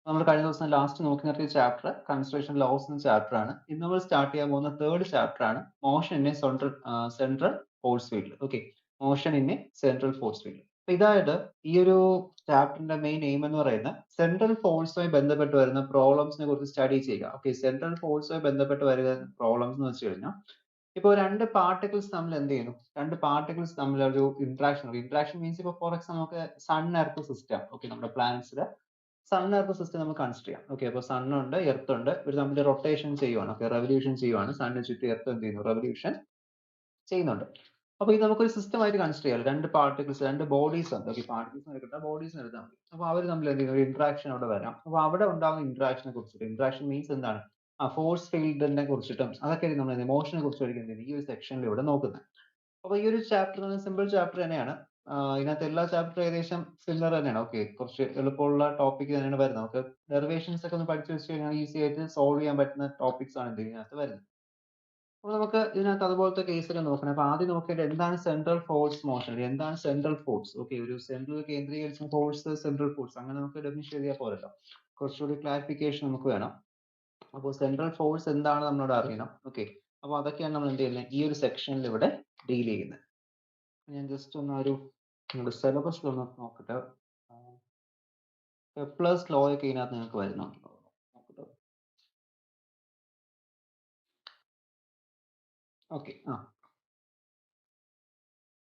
നമ്മൾ കഴിഞ്ഞ ദിവസം ലാസ്റ്റ് നോക്കി നിർത്തിയ ചാപ്റ്റർ കൺസ്ട്രക്ഷൻ ലോസ് എന്ന ചാപ്റ്റർ ആണ്. ഇന്ന് നമ്മൾ സ്റ്റാർട്ട് ചെയ്യാൻ പോകുന്ന തേർഡ് ചാപ്റ്റർ ആണ് motion in A central force field. Okay, motion in A central force field. അപ്പൊ ഇതായത് ഈ ഒരു ചാപ്റ്ററിന്റെ മെയിൻ എയിം എന്ന് പറയുന്നത് സെൻട്രൽ ഫോഴ്സുമായി ബന്ധപ്പെട്ട് വരുന്ന പ്രോബ്ലംസിനെ കുറിച്ച് സ്റ്റഡി ചെയ്യുക. ഓക്കെ, സെൻട്രൽ ഫോഴ്സുമായി ബന്ധപ്പെട്ട് വരുന്ന പ്രോബ്ലംസ് എന്ന് വെച്ച് കഴിഞ്ഞാൽ ഇപ്പോൾ രണ്ട് പാർട്ടിക്കിൾസ് തമ്മിൽ എന്ത് ചെയ്യുന്നു, രണ്ട് പാർട്ടിക്കിൾസ് തമ്മിൽ ഒരു ഇന്ററാക്ഷൻ മീൻസ് ഇപ്പോൾ ഫോർ എക്സാമ്പിൾ നമുക്ക് സൺ എർത്ത് സിസ്റ്റം, ഓക്കെ, നമ്മുടെ പ്ലാനറ്റ്സിലെ സൺ എർത്ത് സിസ്റ്റം നമുക്ക് കൺസിഡർ ചെയ്യാം. ഓക്കെ, അപ്പോൾ സൺ ഉണ്ട്, എർത്ത് ഉണ്ട്, ഇവർ തമ്മിൽ റൊട്ടേഷൻ ചെയ്യുവാണ്, ഓക്കെ, റെവല്യൂഷൻ ചെയ്യുവാണ്. സണ്ണിന് ചുറ്റും എർത്ത് എന്ത് ചെയ്യുന്നു, റെവല്യൂഷൻ ചെയ്യുന്നുണ്ട്. അപ്പോൾ ഇത് നമുക്കൊരു സിസ്റ്റം ആയിട്ട് കൺസിഡർ ചെയ്യാം. രണ്ട് പാർട്ടിക്കിൾസ്, രണ്ട് ബോഡീസ് ഉണ്ട്. ഓക്കെ, പാർട്ടിക്കിൾസ് എടുക്കട്ടെ, ബോഡീസ് എടുത്താൽ മതി. അപ്പോൾ അവർ തമ്മിൽ എന്ത് ചെയ്യുന്നു, ഒരു ഇന്ററാക്ഷൻ അവിടെ വരാം. അപ്പോൾ അവിടെ ഉണ്ടാകുന്ന ഇന്ററാക്ഷനെ കുറിച്ചിട്ട്, ഇന്ററാക്ഷൻ മീൻസ് എന്താണ്, ഫോഴ്സ് ഫീൽഡിനെ കുറിച്ചിട്ടും അതൊക്കെ നമ്മൾ മോഷനെ കുറിച്ചായിരിക്കും എന്ത് ചെയ്യുന്നത് ഈ ഒരു സെക്ഷനിൽ ഇവിടെ നോക്കുന്നത്. അപ്പോൾ ഈ ഒരു ചാപ്റ്റർ സിമ്പിൾ ചാപ്റ്റർ തന്നെയാണ്. ഇതിനകത്ത് എല്ലാ ചാപ്റ്ററും ഏകദേശം സിമിലർ തന്നെയാണ്. ഓക്കെ, കുറച്ച് എളുപ്പമുള്ള ടോപ്പിക് തന്നെയാണ് വരുന്നത്. നമുക്ക് ഡെറിവേഷൻസ് ഒക്കെ ഒന്ന് പഠിച്ചു വെച്ച് കഴിഞ്ഞാൽ ഈസി ആയിട്ട് സോൾവ് ചെയ്യാൻ പറ്റുന്ന ടോപ്പിക്സ് ആണ് ഇതിനകത്ത് വരുന്നത്. അപ്പോൾ നമുക്ക് ഇതിനകത്ത് അതുപോലത്തെ കേസുകൾ നോക്കണം. അപ്പോൾ ആദ്യം നോക്കേണ്ടത് എന്താണ് സെൻട്രൽ ഫോഴ്സ് മോഷൻ, എന്താണ് സെൻട്രൽ ഫോഴ്സ്. ഓക്കെ, ഒരു സെൻട്രൽ കേന്ദ്രീകരിച്ച ഫോഴ്സ്, സെൻട്രൽ ഫോഴ്സ്, അങ്ങനെ നമുക്ക് ഡെഫിനിഷൻ എഴുതിയാൽ പോരല്ലോ, കുറച്ചുകൂടി ക്ലാരിഫിക്കേഷൻ നമുക്ക് വേണം. അപ്പോൾ സെൻട്രൽ ഫോഴ്സ് എന്താണ് നമ്മളോട് അറിയണം. ഓക്കെ, അപ്പോൾ അതൊക്കെയാണ് നമ്മൾ എന്ത് ചെയ്യുന്നത് ഈ ഒരു സെക്ഷനിൽ ഇവിടെ ഡീൽ ചെയ്യുന്നത്. ഞാൻ ജസ്റ്റ് ഒന്ന് ഒരു നിങ്ങളുടെ സിലബസിൽ ഒന്ന് നോക്കട്ടെ. കെപ്ലേഴ്സ് ലോ ഒക്കെ ഇതിനകത്ത് നിങ്ങൾക്ക് വരുന്നുണ്ടോ നോക്കട്ടെ. ഓക്കെ,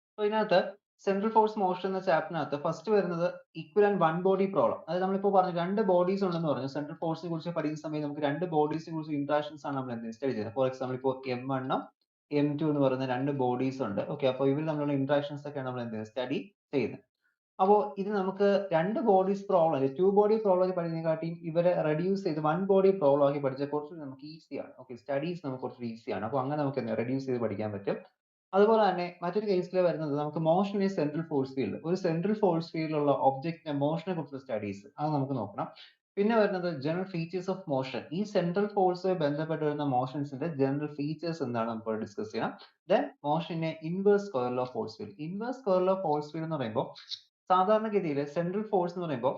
അപ്പോൾ ഇതിനകത്ത് സെൻട്രൽ ഫോഴ്സ് മോഷൻ എന്ന ചാപ്റ്ററിനകത്ത് ഫസ്റ്റ് വരുന്നത് equal and one body problem. അതായത് നമ്മളിപ്പോൾ പറഞ്ഞു രണ്ട് ബോഡീസ് ഉണ്ടെന്ന് പറഞ്ഞു. സെൻട്രൽ ഫോഴ്സിനെ കുറിച്ച് പഠിക്കുന്ന സമയത്ത് നമുക്ക് രണ്ട് ബോഡീസിനെ കുറിച്ച് ഇന്ററാക്ഷൻസ് ആണ് നമ്മൾ എന്ത് സ്റ്റഡി ചെയ്യുന്നത്. ഫോർ എക്സാമ്പിൾ ഇപ്പോൾ M1 M2 എന്ന് പറയുന്ന രണ്ട് ബോഡീസ് ഉണ്ട്. ഓക്കെ, അപ്പോൾ ഇവർ തമ്മിലുള്ള ഇന്ററാക്ഷൻസ് ഒക്കെയാണ് നമ്മൾ എന്ത് സ്റ്റഡി ചെയ്യുന്നത്. അപ്പോൾ ഇത് നമുക്ക് രണ്ട് bodies problem, two body problem ആക്കി പഠിക്കുന്നതിനെക്കാട്ടിയും ഇവരെ റെഡ്യൂസ് ചെയ്ത് വൺ ബോഡി പ്രോബ്ലം ആക്കി പഠിച്ചാൽ കുറച്ചുകൂടി നമുക്ക് ഈസിയാണ്. ഓക്കെ, സ്റ്റഡീസ് നമുക്ക് കുറച്ച് ഈസിയാണ്. അപ്പോൾ അങ്ങനെ നമുക്ക് റെഡ്യൂസ് ചെയ്ത് പഠിക്കാൻ പറ്റും. അതുപോലെ തന്നെ മറ്റൊരു കേസിൽ വരുന്നത് നമുക്ക് മോഷൻ ഈ സെൻട്രൽ ഫോഴ്സ് ഫീൽഡ്, ഒരു സെൻട്രൽ ഫോഴ്സ് ഫീൽഡിലുള്ള ഒബ്ജക്റ്റിന്റെ മോഷനെ കുറിച്ചുള്ള സ്റ്റഡീസ് അത് നമുക്ക് നോക്കണം. പിന്നെ വരുന്നത് ജനറൽ ഫീച്ചേഴ്സ് ഓഫ് മോഷൻ, ഈ സെൻട്രൽ ഫോഴ്സുമായി ബന്ധപ്പെട്ട് വരുന്ന മോഷൻസിന്റെ ജനറൽ ഫീച്ചേഴ്സ് എന്താണ് നമുക്ക് ഡിസ്കസ് ചെയ്യണം. ദെൻ മോഷനെ inverse square law force field. Inverse square law force field എന്ന് പറയുമ്പോൾ സാധാരണഗതിയിൽ സെൻട്രൽ ഫോഴ്സ് എന്ന് പറയുമ്പോൾ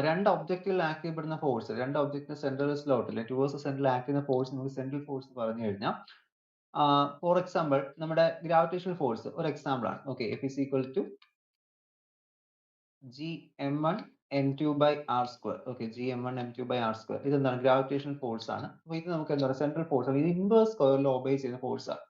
രണ്ട് ഒബ്ജക്റ്റുകളിൽ ആക്ട് ചെയ്യപ്പെടുന്ന ഫോഴ്സ്, രണ്ട് ഒബ്ജക്റ്റിന്റെ സെൻട്രലിലോട്ടില്ല ടുവേഴ്സ് സെൻട്രൽ ആക്ട് ചെയ്യുന്ന ഫോഴ്സ് നമുക്ക് സെൻട്രൽ ഫോഴ്സ് പറഞ്ഞു കഴിഞ്ഞാൽ ഫോർ എക്സാമ്പിൾ നമ്മുടെ ഗ്രാവിറ്റേഷണൽ ഫോഴ്സ് ഒരു എക്സാമ്പിൾ ആണ്. Okay, F is equal to Gm1 m2 by r square. Okay, Gm1 m2 by r square ഇതെന്താണ് ഗ്രാവിറ്റേഷണൽ ഫോഴ്സ് ആണ്. അപ്പോൾ ഇത് നമുക്ക് എന്താ പറയുക സെൻട്രൽ ഫോഴ്സ് ആണ്. ഇത് ഇൻവേഴ്സ് സ്ക്വയർ ലോ ഒബേ ചെയ്യുന്ന ഫോഴ്സ് ആണ്.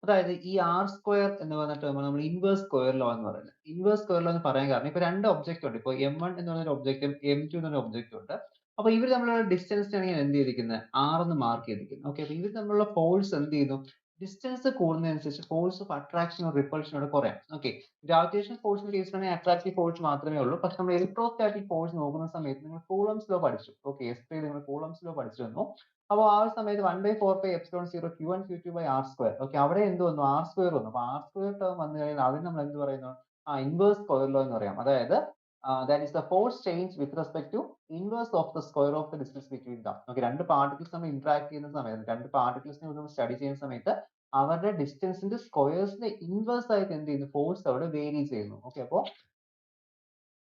അതായത് ഈ ആർ സ്ക്വയർ എന്ന് പറയുന്ന ടേം നമ്മൾ ഇൻവേഴ്സ് സ്ക്വയർ ലോ എന്ന് പറയുന്നത്. ഇൻവേഴ്സ് സ്ക്വയർ ലോ എന്ന് പറയാൻ കാരണം ഇപ്പൊ രണ്ട് ഒബ്ജക്റ്റ് ഉണ്ട്. ഇപ്പോൾ M1 എന്ന് പറയുന്ന ഒബ്ജക്റ്റും M2 എന്ന് പറയുന്ന ഒബ്ജക്റ്റും ഉണ്ട്. അപ്പൊ ഇവർ തമ്മിലുള്ള ഡിസ്റ്റൻസ് ആണ് ഞാൻ എന്ത് ചെയ്തിരിക്കുന്നത് R എന്ന് മാർക്ക് ചെയ്തിരിക്കുന്നത്. ഓക്കെ, അപ്പൊ ഇവർ തമ്മിലുള്ള ഫോഴ്സ് എന്ത് ചെയ്യുന്നു, ഡിസ്റ്റൻസ് കൂടുന്നതനുസരിച്ച് ഫോഴ്സ് ഓഫ് അട്രാക്ഷനോ റിപ്പൾഷനോ കുറയാം. ഓക്കെ, ഗ്രാവിറ്റേഷണൽ ഫോഴ്സിന്റെ കേസിലാണെങ്കിൽ അട്രാക്റ്റീവ് ഫോഴ്സ് മാത്രമേ ഉള്ളൂ. പക്ഷെ നമ്മൾ ഇലക്ട്രോസ്റ്റാറ്റിക് ഫോഴ്സ് നോക്കുന്ന സമയത്ത് നിങ്ങൾ കൂളംസ് ലോ പഠിച്ചു. ഓക്കെ, എസ് നിങ്ങൾ കൂളംസ് ലോ പഠിച്ചിരുന്നു. അപ്പോൾ ആ ഒരു സമയത്ത് 1/4πε0 Q1 Q2 by r square. Okay, അവിടെ എന്ത് വന്നു, ആർ സ്ക്വയർ വന്നു. അപ്പൊ ആർ സ്ക്വയർ ടേം വന്നു കഴിഞ്ഞാൽ അതിന് നമ്മൾ എന്ത് പറയുന്നു, ഇൻവേഴ്സ് സ്ക്വയർ ലോ എന്ന് പറയാം. അതായത് that is the force change with respect to inverse of the square of the distance between them. Okay, രണ്ട് പാർട്ടിക്കിൾസ് നമ്മൾ ഇന്ററാക്ട് ചെയ്യുന്ന സമയത്ത്, രണ്ട് പാർട്ടിക്കിൾസിനെ നമ്മൾ സ്റ്റഡി ചെയ്യുന്ന സമയത്ത് അവരുടെ ഡിസ്റ്റൻസിന്റെ സ്ക്വയേഴ്സിന്റെ ഇൻവേഴ്സ് ആയിട്ട് എന്ത് ചെയ്യുന്നു, ഫോഴ്സ് അവിടെ വേരി ചെയ്യുന്നു. ഓക്കെ, അപ്പോൾ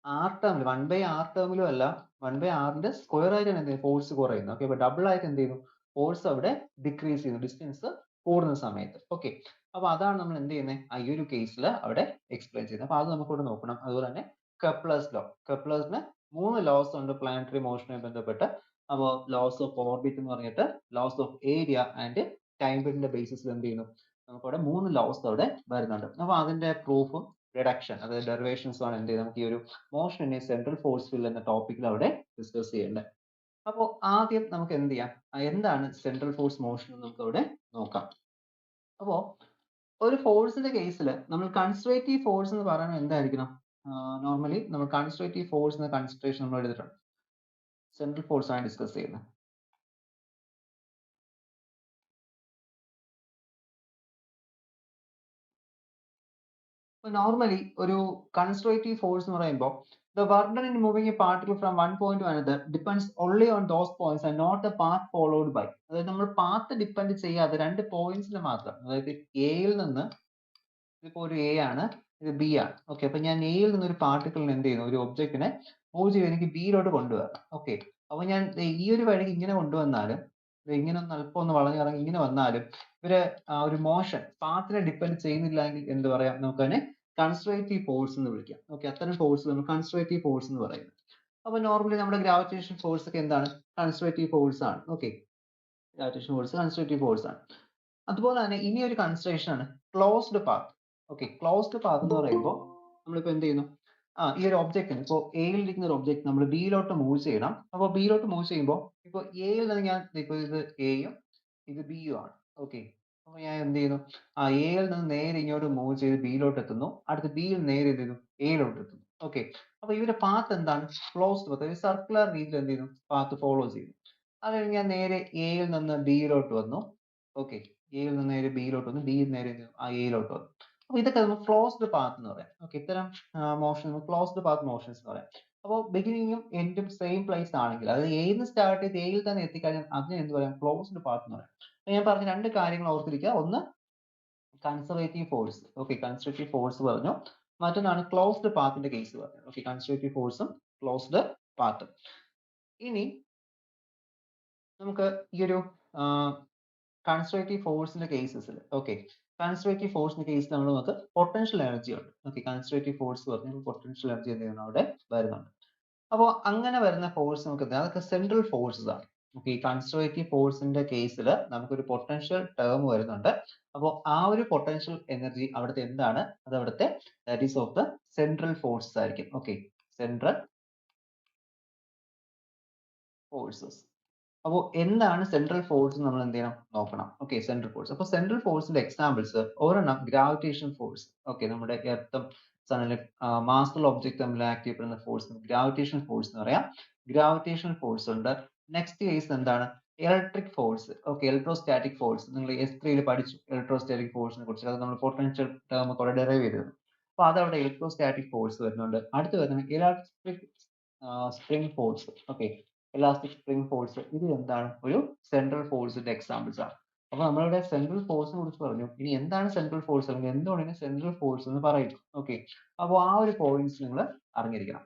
ആർ ടേമിൽ 1/r ടേമിലും അല്ല 1/rന്റെ സ്ക്വയർ ആയിട്ടാണ് എന്ത് ചെയ്യുന്നത് ഫോഴ്സ് കുറയുന്നത്. ഓക്കെ, അപ്പൊ ഡബിൾ ആയിട്ട് എന്ത് ചെയ്യുന്നു, ഫോഴ്സ് അവിടെ ഡിക്രീസ് ചെയ്യുന്നു ഡിസ്റ്റൻസ് കൂടുന്ന സമയത്ത്. ഓക്കെ, അപ്പൊ അതാണ് നമ്മൾ എന്ത് ചെയ്യുന്നത് ഈ ഒരു കേസിൽ അവിടെ എക്സ്പ്ലെയിൻ ചെയ്യുന്നത്. അപ്പൊ അത് നമുക്ക് ഇവിടെ നോക്കണം. അതുപോലെ തന്നെ കെപ്ലേഴ്സ് ലോ, കെപ്ലേഴ്സിന് 3 ലോസ് ഉണ്ട് പ്ലാനറ്ററി മോഷനുമായി ബന്ധപ്പെട്ട്. അപ്പോൾ ലോസ് ഓഫ് ഓർബിറ്റ് എന്ന് പറഞ്ഞിട്ട് laws of area and time പീരീഡിന്റെ ബേസിസിൽ എന്ത് ചെയ്യുന്നു, നമുക്ക് അവിടെ 3 ലോസ് അവിടെ വരുന്നുണ്ട്. അപ്പൊ അതിന്റെ പ്രൂഫും റിഡക്ഷൻ അതായത് ഡെറിവേഷൻസും ആണ് എന്ത് ചെയ്യുന്നത് നമുക്ക് ഈ ഒരു motion in A central force field എന്ന ടോപ്പിക്കിൽ അവിടെ ഡിസ്കസ് ചെയ്യേണ്ടത്. അപ്പോൾ ആദ്യം നമുക്ക് എന്ത് ചെയ്യാം, എന്താണ് സെൻട്രൽ ഫോഴ്സ് മോഷൻ എന്ന് നമുക്ക് അവിടെ നോക്കാം. അപ്പോൾ ഒരു ഫോഴ്സിന്റെ കേസിൽ നമ്മൾ കൺസ്ട്രക്റ്റീവ് ഫോഴ്സ് എന്ന് പറയുന്നത് എന്തായിരിക്കണം, നോർമലി നമ്മൾ കൺസ്ട്രക്റ്റീവ് ഫോഴ്സ് എന്ന കൺസിഡറേഷൻ നമ്മൾ എടുത്തിട്ടുണ്ട്. സെൻട്രൽ ഫോഴ്സ് ആണ് ഡിസ്കസ് ചെയ്യുന്നത്. നോർമലി ഒരു കൺസ്ട്രക്റ്റീവ് ഫോഴ്സ് എന്ന് പറയുമ്പോൾ the work done in moving a particle from one point to another depends only on those points and not the path followed by. അതായത് നമ്മൾ പാത്ത് ഡിപ്പെൻഡ് ചെയ്യാതെ രണ്ട് പോയിന്റ്സിൽ മാത്രം, അതായത് എയിൽ നിന്ന് ഇതിപ്പോ ഒരു എ ആണ്, ഇത് ബി ആണ്. ഓക്കെ, അപ്പൊ ഞാൻ എയിൽ നിന്ന് ഒരു പാർട്ടിക്കിളിനെ എന്ത് ചെയ്യുന്നു, ഒരു ഒബ്ജക്റ്റിനെ മൂവ് ചെയ്ത് എനിക്ക് ബിയിലോട്ട് കൊണ്ടുവരണം. ഓക്കെ, അപ്പൊ ഞാൻ ഈ ഒരു വഴിക്ക് ഇങ്ങനെ കൊണ്ടുവന്നാലും ഇങ്ങനെ ഒന്ന് അല്പം ഒന്ന് വളഞ്ഞിറങ്ങി ഇങ്ങനെ വന്നാലും ഇവര് ഒരു മോഷൻ പാത്തിനെ ഡിപ്പെൻഡ് ചെയ്യുന്നില്ല എങ്കിൽ എന്ത് പറയാം, നമുക്ക് അതിനെ കൺസർവേറ്റീവ് ഫോഴ്സ് എന്ന് വിളിക്കാം. ഓക്കെ, അത്തരം ഫോഴ്സ് നമ്മൾ കൺസർവേറ്റീവ് ഫോഴ്സ് എന്ന് പറയുന്നത്. അപ്പൊ നോർമലി നമ്മുടെ ഗ്രാവിറ്റേഷൻ ഫോഴ്സ് ഒക്കെ എന്താണ്, കൺസർവേറ്റീവ് ഫോഴ്സ് ആണ്. Okay, gravitation force conservative force ആണ്. അതുപോലെ തന്നെ ഇനി ഒരു കൺസിഡറേഷൻ ആണ് closed path. Okay, closed path എന്ന് പറയുമ്പോൾ നമ്മളിപ്പോ എന്ത് ചെയ്യുന്നു, ഈ ഒരു ഒബ്ജക്റ്റിന് ഇപ്പോൾ എയിൽ ഇരിക്കുന്ന ഒരു ഒബ്ജക്റ്റ് നമ്മൾ ബിയിലോട്ട് മൂവ് ചെയ്യണം. അപ്പോൾ ബിയിലോട്ട് മൂവ് ചെയ്യുമ്പോൾ ഇപ്പോൾ എയിൽ നിന്ന് ഞാൻ ഇപ്പോൾ ഇത് എയും ഇത് ബിയും ആണ്. ഓക്കെ, അപ്പോൾ ഞാൻ എന്ത് ചെയ്യുന്നു, എയിൽ നിന്ന് നേരെ ഇങ്ങോട്ട് മൂവ് ചെയ്ത് ബിയിലോട്ട് എത്തുന്നു, അടുത്ത് ബിയിൽ നേരെ എന്ത് ചെയ്യുന്നു, എയിലോട്ട് എത്തുന്നു. ഓക്കെ, അപ്പൊ ഇവരുടെ പാത്ത് എന്താണ്, ക്ലോസ്ഡ് പാത്ത്, ഒരു സർക്കുലർ രീതിയിൽ എന്ത് ചെയ്യുന്നു, പാത്ത് ഫോളോ ചെയ്യുന്നു. അത് കഴിഞ്ഞ് ഞാൻ നേരെ എയിൽ നിന്ന് ബിയിലോട്ട് വന്നു. ഓക്കെ, എയിൽ നിന്ന് നേരെ ബിയിലോട്ട് വന്നു, ബിയിൽ നേരെ എയിലോട്ട് വന്നു. അപ്പൊ ഇതൊക്കെ നമ്മൾ ക്ലോസ്ഡ് പാത്ത് എന്ന് പറയാം. ഓക്കെ, ഇത്തരം മോഷൻ ക്ലോസ്ഡ് പാത്ത് മോഷൻസ് എന്ന് പറയാം. അപ്പോൾ ബിഗിനിങ്ങും എൻഡും സെയിം പ്ലേസ് ആണെങ്കിൽ, അതായത് എയിൽ നിന്ന് സ്റ്റാർട്ട് ചെയ്ത് എയിൽ തന്നെ എത്തിക്കഴിഞ്ഞാൽ അതിനെ എന്ത് പറയാം, ക്ലോസ്ഡ് പാത്ത് എന്ന് പറയാം. ഞാൻ പറഞ്ഞ രണ്ട് കാര്യങ്ങൾ ഓർത്തിരിക്കുക. ഒന്ന് conservative force. Okay, conservative force പറഞ്ഞു. മറ്റൊന്നാണ് ക്ലോസ്ഡ് പാത്തിന്റെ കേസ് പറഞ്ഞു. ഓക്കെ, കൺസർവേറ്റീവ് ഫോഴ്സും ക്ലോസ്ഡ് പാത്തും. ഇനി നമുക്ക് ഈ ഒരു കൺസർവേറ്റീവ് ഫോഴ്സിന്റെ കേസസിൽ, ഓക്കെ, കൺസർവേറ്റീവ് ഫോഴ്സിന്റെ കേസിൽ നമ്മൾ നമുക്ക് പൊട്ടൻഷ്യൽ എനർജി ഉണ്ട്. ഓക്കെ, കൺസർവേറ്റീവ് ഫോഴ്സ് പറഞ്ഞാൽ പൊട്ടൻഷ്യൽ എനർജി എന്ത് ചെയ്യുന്നു, അവിടെ വരുന്നുണ്ട്. അപ്പോൾ അങ്ങനെ വരുന്ന ഫോഴ്സ് നമുക്ക് അതൊക്കെ സെൻട്രൽ ഫോഴ്സസ് ആണ്. ഓക്കെ, ഈ കൺസർവേറ്റീവ് ഫോഴ്സിന്റെ കേസിൽ നമുക്കൊരു പൊട്ടൻഷ്യൽ ടേം വരുന്നുണ്ട്. അപ്പോൾ ആ ഒരു പൊട്ടൻഷ്യൽ എനർജി അവിടുത്തെ എന്താണ്, അത് അവിടുത്തെ that is of the central forces ആയിരിക്കും. Okay, central forces. അപ്പോൾ എന്താണ് സെൻട്രൽ ഫോഴ്സ് നമ്മൾ എന്ത് ചെയ്യണം, നോക്കണം. Okay, central force. അപ്പോൾ സെൻട്രൽ ഫോഴ്സിന്റെ എക്സാമ്പിൾസ് ഒരെണ്ണം ഗ്രാവിറ്റേഷൻ ഫോഴ്സ്. ഓക്കെ, നമ്മുടെ എർത്തും സണ്ണിലെ മാസുള്ള ഒബ്ജക്ട് തമ്മിൽ ആക്ട് ചെയ്യപ്പെടുന്ന ഫോഴ്സ് ഗ്രാവിറ്റേഷൻ ഫോഴ്സ് എന്ന് പറയാം. ഗ്രാവിറ്റേഷൻ ഫോഴ്സ് ഉണ്ട്. നെക്സ്റ്റ് കേസ് എന്താണ്, electric force. Okay, electrostatic force നിങ്ങൾ S3 പഠിച്ചു ഇലക്ട്രോസ്റ്റാറ്റിക് ഫോഴ്സിനെ കുറിച്ച്. അത് നമ്മൾ പൊട്ടൻഷ്യൽ ടേം ഒക്കെ ഡെറൈവ് ചെയ്തിരുന്നു. അപ്പോൾ അതവിടെ ഇലക്ട്രോസ്റ്റാറ്റിക് ഫോഴ്സ് വരുന്നുണ്ട്. അടുത്ത് വരുന്നത് electric spring force. Okay, elastic spring force. ഇത് എന്താണ്, ഒരു സെൻട്രൽ ഫോഴ്സിന്റെ എക്സാമ്പിൾസ് ആണ്. അപ്പൊ നമ്മളിവിടെ സെൻട്രൽ ഫോഴ്സിനെ കുറിച്ച് പറഞ്ഞു. ഇനി എന്താണ് സെൻട്രൽ ഫോഴ്സ്, അല്ലെങ്കിൽ എന്തുകൊണ്ടാണ് സെൻട്രൽ ഫോഴ്സ് എന്ന് പറയുന്നത്. ഓക്കെ, അപ്പോൾ ആ ഒരു പോയിന്റ്സ് നിങ്ങൾ അറിഞ്ഞിരിക്കണം.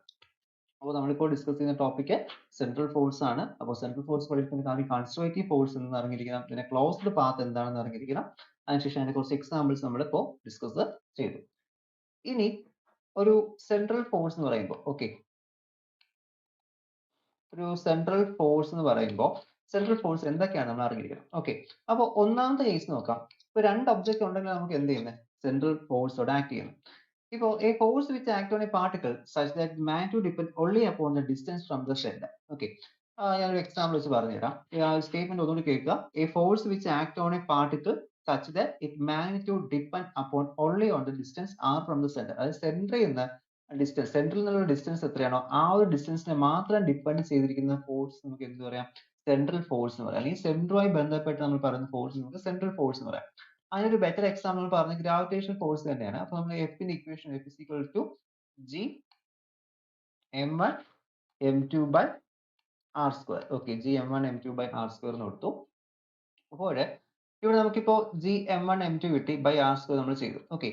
അപ്പോൾ നമ്മളിപ്പോൾ ഡിസ്കസ് ചെയ്യുന്ന ടോപ്പിക് സെൻട്രൽ ഫോഴ്സ് ആണ്. അപ്പോൾ സെൻട്രൽ ഫോഴ്സ് പഠിക്കുന്ന ആദ്യം കൺസർവേറ്റീവ് ഫോഴ്സ് എന്ന് അറിഞ്ഞിരിക്കണം, പിന്നെ ക്ലോസ്ഡ് പാത്ത് എന്താണെന്ന് അറിഞ്ഞിരിക്കണം. അതിനുശേഷം അതിന്റെ കുറച്ച് എക്സാമ്പിൾസ് നമ്മളിപ്പോൾ ഡിസ്കസ് ചെയ്തു. ഇനി ഒരു സെൻട്രൽ ഫോഴ്സ് എന്ന് പറയുമ്പോൾ, ഓക്കെ, ഒരു സെൻട്രൽ ഫോഴ്സ് എന്ന് പറയുമ്പോൾ സെൻട്രൽ ഫോഴ്സ് എന്തൊക്കെയാണ് നമ്മൾ അറിഞ്ഞിരിക്കണം. ഓക്കെ, അപ്പോൾ ഒന്നാമത്തെ കേസ് നോക്കാം. ഇപ്പൊ രണ്ട് ഒബ്ജക്റ്റ് ഉണ്ടെങ്കിൽ നമുക്ക് എന്ത് ചെയ്യുന്നത്, സെൻട്രൽ ഫോഴ്സോടെ ആക്ട് ചെയ്യുന്നത്. ഇപ്പോൾ a force which act on a particle such that magnitude depend only upon the distance from the centre. Okay, ഞാനൊരു എക്സാമ്പിൾ വെച്ച് പറഞ്ഞുതരാം. സ്റ്റേറ്റ്മെന്റ് ഒന്നുകൂടി കേൾക്കുക. A force which act on a particle such that it magnitude depend upon only on the distance R from the centre. അതായത് സെന്ററിൽ നിന്ന് distance, സെന്ററിൽ നിന്നുള്ള ഡിസ്റ്റൻസ് എത്രയാണോ ആ ഒരു ഡിസ്റ്റൻസിനെ മാത്രം ഡിപ്പെൻഡ് ചെയ്തിരിക്കുന്ന ഫോഴ്സ് നമുക്ക് എന്ത് പറയാം, സെൻട്രൽ ഫോഴ്സ് എന്ന് പറയാം. അല്ലെങ്കിൽ സെന്ററുമായി ബന്ധപ്പെട്ട് നമ്മൾ പറയുന്ന ഫോഴ്സ് നമുക്ക് സെൻട്രൽ ഫോഴ്സ് എന്ന് പറയാം. അതിനൊരു ബെറ്റർ എക്സാമ്പിൾ പറഞ്ഞ ഗ്രാവിറ്റേഷൻ ഫോഴ്സ് തന്നെയാണ്. അപ്പൊ നമ്മൾ എഫിന്റെ equation F is equal to G m1 m2 by r square. Okay, G m1 m2 by r square എന്ന് കൊടുത്തു. അപ്പോൾ ഇവിടെ നമുക്കിപ്പോ G m1 m2 കിട്ടി ബൈ r square നമ്മൾ ചെയ്തു. ഓക്കെ,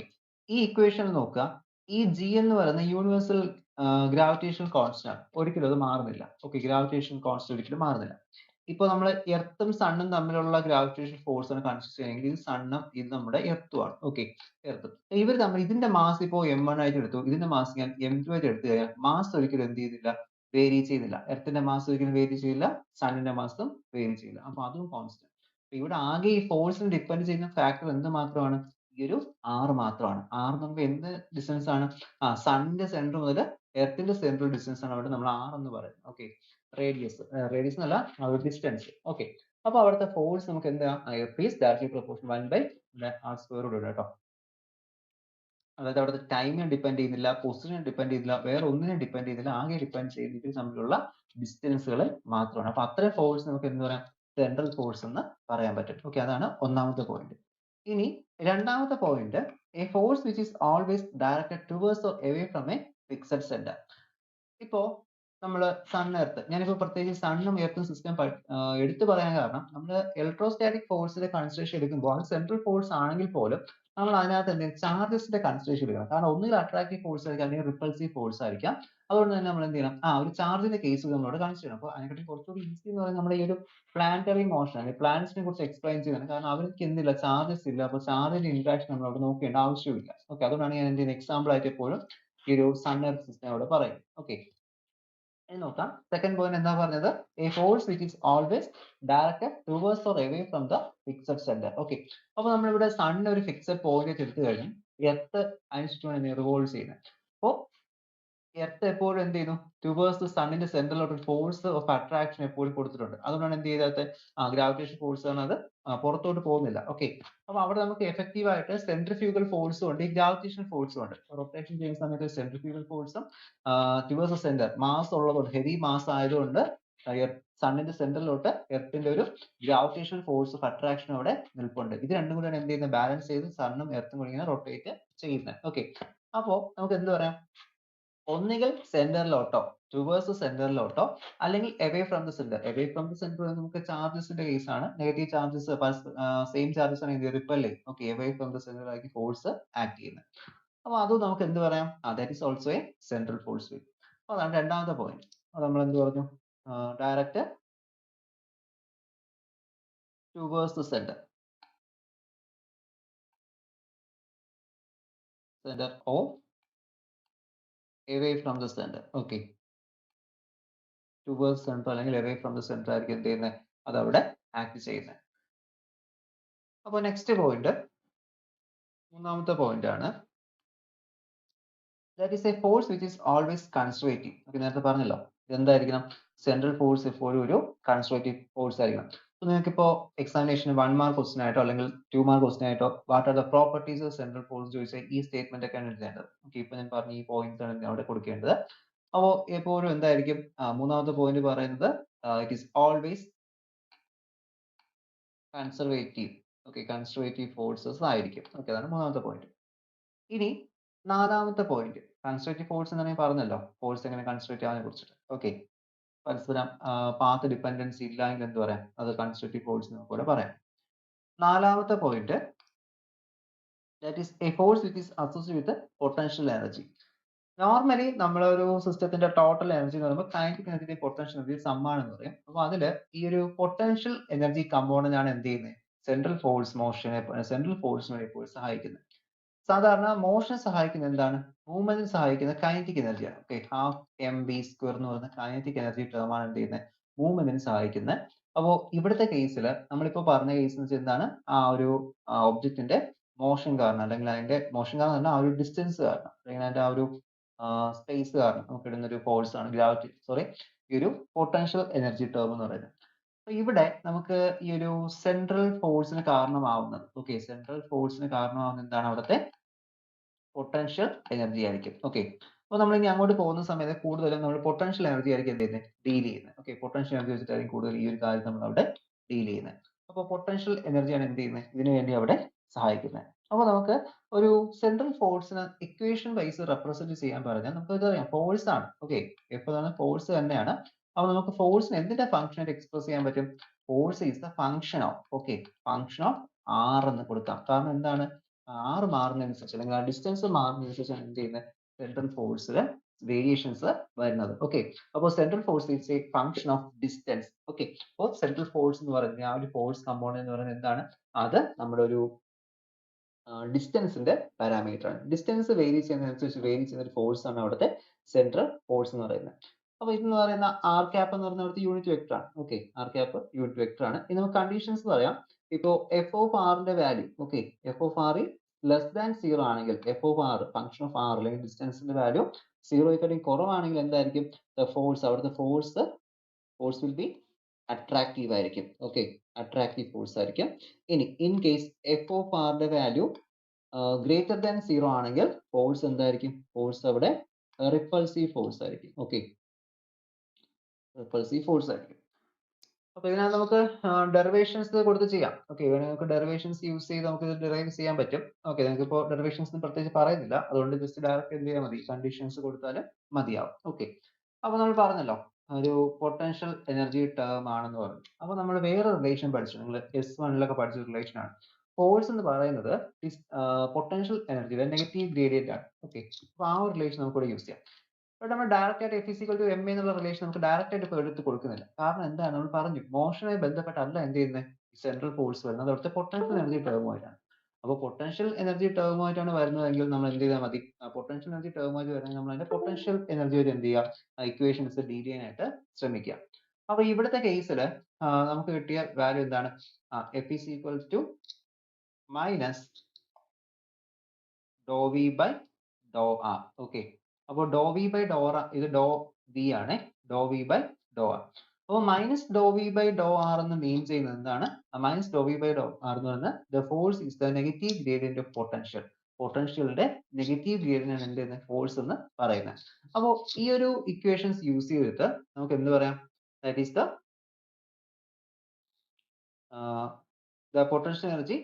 ഈ ഇക്വേഷൻ നോക്കുക. ഈ G എന്ന് പറയുന്ന യൂണിവേഴ്സൽ ഗ്രാവിറ്റേഷൻ കോൺസ്റ്റന്റ് ആണ്. ഒരിക്കലും അത് മാറുന്നില്ല. ഓക്കെ, ഗ്രാവിറ്റേഷൻ കോൺസ്റ്റന്റ് ഒരിക്കലും മാറുന്നില്ല. ഇപ്പോൾ നമ്മൾ എർത്തും സണ്ണും തമ്മിലുള്ള ഗ്രാവിറ്റേഷൻ ഫോഴ്സ് ആണ് കൺസിഡർ ചെയ്യുന്നത്. ഇത് സണ്ണും ഇത് നമ്മുടെ എർത്തും ആണ്. ഓക്കെ, എർത്ത് ഇവർ തമ്മിൽ ഇതിന്റെ മാസ് ഇപ്പോൾ m1 ആയിട്ട് എടുത്തു, ഇതിന്റെ മാസ് ഞാൻ m2 ആയിട്ട് എടുത്തു കഴിഞ്ഞാൽ മാസ് ഒരിക്കലും എന്ത് ചെയ്യുന്നില്ല, വേരി ചെയ്യുന്നില്ല. എർത്തിന്റെ മാസ് ഒരിക്കലും വേരി ചെയ്യില്ല, സണ്ണിന്റെ മാസും വേരി ചെയ്യില്ല. അപ്പൊ അതും കോൺസ്റ്റന്റ്. ഇവിടെ ആകെ ഈ ഫോഴ്സിനെ ഡിപ്പെൻഡ് ചെയ്യുന്ന ഫാക്ടർ എന്ത് മാത്രമാണ്, ഈ ഒരു R മാത്രമാണ്. R നമുക്ക് എന്ത് ഡിസ്റ്റൻസ് ആണ്, സണ്ണിന്റെ സെന്റർ മുതൽ എർത്തിന്റെ സെൻട്രൽ ഡിസ്റ്റൻസ് ആണ് അവിടെ നമ്മൾ R എന്ന് പറയുന്നത്. ഓക്കെ, റേഡിയസ്, റേഡിയസ് എന്നല്ല ഡിസ്റ്റൻസ്. ഓക്കെ, അപ്പൊ അവിടുത്തെ ഫോഴ്സ് നമുക്ക് എന്താ, F is directly proportional 1 by r square കൂടെ കേട്ടോ. അതായത് അവിടുത്തെ ടൈമിനെ ഡിപ്പെൻഡ് ചെയ്യുന്നില്ല, പൊസിഷനെ ഡിപ്പെൻഡ് ചെയ്യുന്നില്ല, വേറെ ഒന്നിനെ ഡിപ്പെൻഡ് ചെയ്യുന്നില്ല. ആകെ ഡിപ്പെൻഡ് ചെയ്യുന്നത് ഇവർ തമ്മിലുള്ള ഡിസ്റ്റൻസുകൾ മാത്രമാണ്. അപ്പൊ അത്രയും ഫോഴ്സ് നമുക്ക് എന്ത് പറയാം, സെൻട്രൽ ഫോഴ്സ് എന്ന് പറയാൻ പറ്റും. ഓക്കെ, അതാണ് ഒന്നാമത്തെ പോയിന്റ്. ഇനി രണ്ടാമത്തെ point, a force which is always directed towards or away from A fixed centre. ഇപ്പോ നമ്മൾ സൺ എർത്ത്, ഞാനിപ്പോ പ്രത്യേകിച്ച് സണ്ണും എർത്തും സിസ്റ്റം എടുത്തു പറയാൻ കാരണം നമ്മൾ ഇലക്ട്രോസ്റ്റാറ്റിക് ഫോഴ്സിന്റെ കൺസിഡറേഷൻ എടുക്കുമ്പോൾ അത് സെൻട്രൽ ഫോഴ്സ് ആണെങ്കിൽ പോലും നമ്മൾ അതിനകത്ത് എന്തെങ്കിലും ചാർജസിന്റെ കൺസിഡറേഷൻ എടുക്കണം. കാരണം ഒന്നുകിൽ അട്രാക്റ്റീവ് ഫോഴ്സ് ആയിരിക്കാം അല്ലെങ്കിൽ റിപ്പൾസീവ് ഫോഴ്സ് ആയിരിക്കാം. അതുകൊണ്ട് തന്നെ നമ്മൾ എന്ത് ചെയ്യണം? ഒരു ചാർജിന്റെ കേസ് നമ്മളോട് കൺസിഡർ ചെയ്യണം. അപ്പോൾ അതിനെക്കാട്ടി കുറച്ചുകൂടി ഈസി എന്ന് പറയുന്നത് നമ്മുടെ ഈ ഒരു പ്ലാനറ്ററി മോഷൻ അല്ലെങ്കിൽ പ്ലാനറ്റ്സിനെ കുറിച്ച് എക്സ്പ്ലെയിൻ ചെയ്യുന്നത്. കാരണം അവർക്ക് എന്തില്ല ചാർജസ് ഇല്ല. അപ്പോൾ ചാർജിന്റെ ഇന്ററാക്ഷൻ നമ്മൾ അവിടെ നോക്കേണ്ട ആവശ്യമില്ല. ഓക്കെ, അതുകൊണ്ടാണ് ഞാൻ എന്ത് എക്സാമ്പിൾ ആയിട്ട് എപ്പോഴും ഈ ഒരു സൺ എർത്ത് സിസ്റ്റം അവിടെ പറയും. ഓക്കെ, ഇനി നോക്കാം. സെക്കൻഡ് പോയിന്റ് എന്താ പറഞ്ഞത്? A force which is always directed towards or away from the fixed centre. Okay, അപ്പൊ നമ്മളിവിടെ സണ്ണിന് ഒരു ഫിക്സഡ് പോയിന്റ് എടുത്തു കഴിഞ്ഞു, എർത്ത് അതിന് ചുറ്റുമാണ് റിവോൾവ് ചെയ്യുന്നത്. അപ്പോൾ എർത്ത് എപ്പോഴും എന്ത് ചെയ്യുന്നു? ടുവേഴ്സ് സണ്ണിന്റെ സെന്ററിലോട്ട് ഒരു ഫോഴ്സ് ഓഫ് അട്രാക്ഷൻ എപ്പോഴും കൊടുത്തിട്ടുണ്ട്. അതുകൊണ്ടാണ് എന്ത് ചെയ്തത്? ഗ്രാവിറ്റേഷൻ ഫോഴ്സ് എന്നത് പുറത്തോട്ട് പോകുന്നില്ല. ഓക്കെ, അപ്പൊ അവിടെ നമുക്ക് എഫക്റ്റീവ് ആയിട്ട് സെൻട്രിഫ്യൂഗൽ ഫോഴ്സും ഉണ്ട്, ഈ ഗ്രാവിറ്റേഷൻ ഫോഴ്സും ഉണ്ട്. റൊട്ടേഷൻ ചെയ്യുന്ന സമയത്ത് സെൻട്രിഫ്യൂഗൽ ഫോഴ്സും ടുവേഴ്സ് സെന്റർ മാസ് ഉള്ളതുകൊണ്ട്, ഹെവി മാസ് ആയതുകൊണ്ട് സണ്ണിന്റെ സെന്ററിലോട്ട് എർത്തിന്റെ ഒരു ഗ്രാവിറ്റേഷൻ ഫോഴ്സ് ഓഫ് അട്രാക്ഷൻ അവിടെ നിൽപ്പുണ്ട്. ഇത് രണ്ടും കൂടെയാണ് എന്ത് ചെയ്യുന്നത്? ബാലൻസ് ചെയ്ത് സണ്ണും എർത്തും കൂടി ഇങ്ങനെ റൊട്ടേറ്റ് ചെയ്യുന്നത്. ഓക്കെ, അപ്പോ നമുക്ക് എന്ത് പറയാം? ഒന്നുകിൽ സെന്ററിലോട്ടോ ടുവേഴ്സ് സെന്ററിലോട്ടോ അല്ലെങ്കിൽ away from the centre. Away from the centre നമുക്ക് ചാർജസിന്റെ കേസ് ആണ്. നെഗറ്റീവ് ചാർജസ് സെയിം ചാർജസ് ആണ് എന്ത് റിപ്പൽ ചെയ്യും. Okay, away from the centre ആയിരിക്കും ഫോഴ്സ് ആക്ട് ചെയ്യുന്നത്. അപ്പൊ അത് നമുക്ക് എന്ത് പറയാം? That is also a central force field. അപ്പൊ അതാണ് രണ്ടാമത്തെ പോയിന്റ്. നമ്മൾ എന്ത് പറഞ്ഞു? Direct towards the centre or away from the center. Okay, towards center അല്ലെങ്കിൽ away from the center ആയിരിക്കും എന്ത് ചെയ്യുന്നത്? അത് അവിടെ ആക്ട് ചെയ്യുന്നത്. അപ്പോൾ നെക്സ്റ്റ് പോയിന്റ്, മൂന്നാമത്തെ പോയിന്റ് ആണ്, that is a force which is always conservative. Okay, നേരത്തെ പറഞ്ഞല്ലോ എന്തായിരിക്കണം? സെൻട്രൽ ഫോഴ്സ് എപ്പോഴും ഒരു കൺസർവേറ്റീവ് ഫോഴ്സ് ആയിരിക്കണം. അപ്പോൾ നിങ്ങൾക്ക് ഇപ്പോൾ എക്സാമിനേഷന് 1 മാർക്ക് ക്വസ്റ്റൻ ആയിട്ടോ അല്ലെങ്കിൽ 2 മാർക്ക് ക്വസ്റ്റൻ ആയിട്ടോ what are the properties of central force ചോദിച്ചാൽ ഈ സ്റ്റേറ്റ്മെന്റ് ഒക്കെയാണ് എഴുതേണ്ടത്. ഓക്കെ, ഇപ്പൊ ഞാൻ പറഞ്ഞ ഈ പോയിന്റ്സ് ആണ് അവിടെ കൊടുക്കേണ്ടത്. അപ്പോൾ എപ്പോഴും എന്തായിരിക്കും? മൂന്നാമത്തെ പോയിന്റ് പറയുന്നത് it is always conservative. Okay, conservative forces ആയിരിക്കും. ഓക്കെ, അതാണ് മൂന്നാമത്തെ പോയിന്റ്. ഇനി നാലാമത്തെ പോയിന്റ്, കൺസർവേറ്റീവ് ഫോഴ്സ് എന്ന് ഞാൻ പറഞ്ഞല്ലോ, ഫോഴ്സ് എങ്ങനെ കൺസർവേറ്റീവ് ആവുന്നതിനെ കുറിച്ചിട്ട്. ഓക്കെ, പരസ്പരം പാത്ത് ഡിപ്പെൻഡൻസി ഇല്ല എങ്കിൽ എന്ത് പറയാം? അത് കൺസർവേറ്റീവ് ഫോഴ്സ് എന്ന് കൂടെ പറയാം. നാലാമത്തെ point, that is a force which is associated with the potential energy. Normally നമ്മളൊരു സിസ്റ്റത്തിന്റെ ടോട്ടൽ എനർജി എന്ന് പറയുമ്പോൾ കൈനറ്റിക് എനർജി പൊട്ടൻഷ്യൽ എനർജി സമ്മാണെന്ന് പറയും. അപ്പൊ അതില് ഈ ഒരു പൊട്ടൻഷ്യൽ എനർജി കമ്പോണന്റ് ആണ് എന്ത് ചെയ്യുന്നത്? സെൻട്രൽ ഫോഴ്സ് മോഷനെ, സെൻട്രൽ ഫോഴ്സിനെ എപ്പോഴും സഹായിക്കുന്നത്. സാധാരണ മോഷൻ സഹായിക്കുന്ന എന്താണ്? മൂവ്മെന്റിന് സഹായിക്കുന്ന കൈനറ്റിക് എനർജിയാണ്. Okay, half M B square എന്ന് പറയുന്ന കൈനറ്റിക് എനർജി ടേം ആണ് എന്ത് ചെയ്യുന്നത്? മൂവ്മെന്റിന് സഹായിക്കുന്നത്. അപ്പോൾ ഇവിടുത്തെ കേസിൽ നമ്മളിപ്പോൾ പറഞ്ഞ കേസ് എന്ന് വെച്ചാൽ എന്താണ്? ആ ഒരു ഒബ്ജക്റ്റിന്റെ മോഷൻ കാരണം അല്ലെങ്കിൽ അതിന്റെ മോഷൻ കാരണം തന്നെ ആ ഒരു ഡിസ്റ്റൻസ് കാരണം അല്ലെങ്കിൽ അതിന്റെ ആ ഒരു സ്പേസ് കാരണം നമുക്ക് ഇടുന്ന ഒരു ഫോഴ്സ് ആണ് ഈ ഒരു പൊട്ടൻഷ്യൽ എനർജി ടേം എന്ന് പറയുന്നത്. അപ്പൊ ഇവിടെ നമുക്ക് ഈ ഒരു സെൻട്രൽ ഫോഴ്സിന് കാരണമാവുന്നത്, ഓക്കെ, സെൻട്രൽ ഫോഴ്സിന് കാരണമാവുന്നത് എന്താണ്? അവിടുത്തെ പൊട്ടൻഷ്യൽ എനർജി ആയിരിക്കും. ഓക്കെ, അപ്പോൾ നമ്മൾ ഇനി അങ്ങോട്ട് പോകുന്ന സമയത്ത് കൂടുതലും നമ്മൾ പൊട്ടൻഷ്യൽ എനർജി ആയിരിക്കും എന്ത് ചെയ്യുന്നത്? ഡീൽ ചെയ്യുന്നത്. ഓക്കെ, പൊട്ടൻഷ്യൽ എനർജി വെച്ചിട്ടായിരിക്കും കൂടുതൽ ഈ ഒരു കാര്യം നമ്മൾ അവിടെ ഡീൽ ചെയ്യുന്നത്. അപ്പോൾ പൊട്ടൻഷ്യൽ എനർജിയാണ് എന്ത് ചെയ്യുന്നത്? ഇതിനു വേണ്ടി അവിടെ സഹായിക്കുന്നത്. അപ്പോൾ നമുക്ക് ഒരു സെൻട്രൽ ഫോഴ്സിനെ ഇക്വേഷൻ വൈസ് റെപ്രസെന്റ് ചെയ്യാൻ പറഞ്ഞാൽ നമുക്ക് ഇതറിയാം, ഫോഴ്സ് ആണ്. ഓക്കെ, എപ്പോഴാണ് ഫോഴ്സ് തന്നെയാണ്. അപ്പോൾ നമുക്ക് ഫോഴ്സിന് എന്തിന്റെ ഫംഗ്ഷൻ ആയിട്ട് എക്സ്പ്രസ് ചെയ്യാൻ പറ്റും? Force is the function of, okay, function of R എന്ന് കൊടുക്കാം. കാരണം എന്താണ്? ആർ മാറുന്നതനുസരിച്ച് അല്ലെങ്കിൽ ആ ഡിസ്റ്റൻസ് മാറുന്നതനുസരിച്ചാണ് എന്ത് ചെയ്യുന്നത്? സെൻട്രൽ ഫോഴ്സിൽ വേരിയേഷൻസ് വരുന്നത്. ഓക്കെ, അപ്പോൾ central force is A function of distance. Okay, അപ്പോൾ സെൻട്രൽ ഫോഴ്സ് എന്ന് പറയുന്നത് ആ ഒരു ഫോഴ്സ് കമ്പോണന്റ് എന്ന് പറയുന്നത് എന്താണ്? അത് നമ്മുടെ ഒരു ഡിസ്റ്റൻസിന്റെ പാരാമീറ്റർ ആണ്. ഡിസ്റ്റൻസ് വേരി ചെയ്യുന്നതിനനുസരിച്ച് വേരി ചെയ്യുന്ന ഒരു ഫോഴ്സ് ആണ് അവിടുത്തെ സെൻട്രൽ ഫോഴ്സ് എന്ന് പറയുന്നത്. അപ്പൊ ഇതെന്ന് പറയുന്ന ആർ ക്യാപ്പ് എന്ന് പറയുന്ന അവിടുത്തെ യൂണിറ്റ് വെക്ടർ ആണ്. Okay, R cap unit vector ആണ്. ഇനി നമുക്ക് കണ്ടീഷൻസ് പറയാം. ഇപ്പോ എഫ് ഓഫ് ആറിന്റെ value, okay, F of R less than 0 ആണെങ്കിൽ, F of R function of R അല്ലെങ്കിൽ ഡിസ്റ്റൻസിന്റെ വാല്യൂ 0 കുറവാണെങ്കിൽ എന്തായിരിക്കും? ഫോഴ്സ്, അവിടുത്തെ ഫോഴ്സ് വിൽ ബി അട്രാക്റ്റീവ് ആയിരിക്കും. ഓക്കെ, അട്രാക്റ്റീവ് ഫോഴ്സ് ആയിരിക്കും. ഇനി ഇൻ കേസ് എഫ് ഓഫ് ആറിന്റെ വാല്യൂ ഗ്രേറ്റർ ദാൻ 0 ആണെങ്കിൽ ഫോഴ്സ് എന്തായിരിക്കും? ഫോഴ്സ് അവിടെ റിപ്പൾസീവ് ഫോഴ്സ് ആയിരിക്കും. ഓക്കെ, റിപ്പൾസീവ് ഫോഴ്സ് ആയിരിക്കും. അപ്പൊ ഇതിനകത്ത് നമുക്ക് ഡെറിവേഷൻസ് കൊടുത്ത് ചെയ്യാം. ഓക്കെ, വേണമെങ്കിൽ നമുക്ക് ഡെറിവേഷൻസ് യൂസ് ചെയ്ത് നമുക്ക് ഇത് ഡിറൈവ് ചെയ്യാൻ പറ്റും. ഓക്കെ, നിങ്ങൾക്ക് ഇപ്പോൾ ഡെറിവേഷൻസ് പ്രത്യേകിച്ച് പറയുന്നില്ല, അതുകൊണ്ട് ജസ്റ്റ് ഡയറക്റ്റ് എന്ത് ചെയ്യാൻ മതി? കണ്ടീഷൻസ് കൊടുത്താൽ മതിയാവും. ഓക്കെ, അപ്പൊ നമ്മൾ പറഞ്ഞല്ലോ ഒരു പൊട്ടൻഷ്യൽ എനർജി ടേം ആണെന്ന് പറഞ്ഞു. അപ്പൊ നമ്മൾ വേറെ റിലേഷൻ പഠിച്ചു, നിങ്ങൾ S1 പഠിച്ച റിലേഷൻ ആണ്. ഫോഴ്സ് എന്ന് പറയുന്നത് പൊട്ടൻഷ്യൽ എനർജിയുടെ നെഗറ്റീവ് ഗ്രേഡിയന്റ് ആണ്. ഓക്കെ, അപ്പൊ ആ ഒരു റിലേഷൻ നമുക്ക് ഇവിടെ യൂസ് ചെയ്യാം. ഇവിടെ നമ്മൾ ഡയറക്റ്റ് ആയിട്ട് F=ma എന്നുള്ള റിലേഷൻ നമുക്ക് ഡയറക്റ്റ് ആയിട്ട് ഇപ്പോൾ എടുത്ത് കൊടുക്കുന്നില്ല. കാരണം എന്താണ്, നമ്മൾ പറഞ്ഞു മോഷനുമായി ബന്ധപ്പെട്ടല്ല എന്ത് ചെയ്യുന്നത്, സെൻട്രൽ ഫോഴ്സ് വരുന്നത് അവിടുത്തെ പൊട്ടൻഷ്യൽ എനർജി ടേമുമായിട്ടാണ്. അപ്പോൾ പൊട്ടൻഷ്യൽ എനർജി ടേമുമായിട്ടാണ് വരുന്നതെങ്കിൽ നമ്മൾ എന്ത് ചെയ്താൽ മതി, പൊട്ടൻഷ്യൽ എനർജി ടേമുമായിട്ട് വരുന്നെങ്കിൽ നമ്മൾ അതിന്റെ പൊട്ടൻഷ്യൽ എനർജി ആയിട്ട് എന്ത് ചെയ്യുക, ഇക്വേഷൻസ് ഡീൽ ചെയ്യാനായിട്ട് ശ്രമിക്കുക. അപ്പൊ ഇവിടുത്തെ കേസിൽ നമുക്ക് കിട്ടിയ വാല്യൂ എന്താണ്, F=- ഡോ വി ബൈ ഡോ ആർ. ഓക്കെ, അപ്പോൾ ഡോ വി ബൈ ഡോ ആർ ഇത് ഡോ വി ആണ്, ഡോ വി ബൈ ഡോ ആർ. അപ്പോൾ മൈനസ് ഡോ വി ബൈ ഡോ ആർ എന്ന് മീൻ ചെയ്യുന്നത് എന്താണ്, മൈനസ് ഡോ വി ബൈ ഡോ ആർ എന്ന് പറയുന്നത് the force is the negative gradient of potential. പൊട്ടൻഷ്യലിന്റെ നെഗറ്റീവ് ഗ്രേഡിയന്റ് ആണ് എന്ത് ചെയ്യുന്നത്, ഫോഴ്സ് എന്ന് പറയുന്നത്. അപ്പോൾ ഈ ഒരു ഇക്വേഷൻസ് യൂസ് ചെയ്തിട്ട് നമുക്ക് എന്ത് പറയാം, that is the potential energy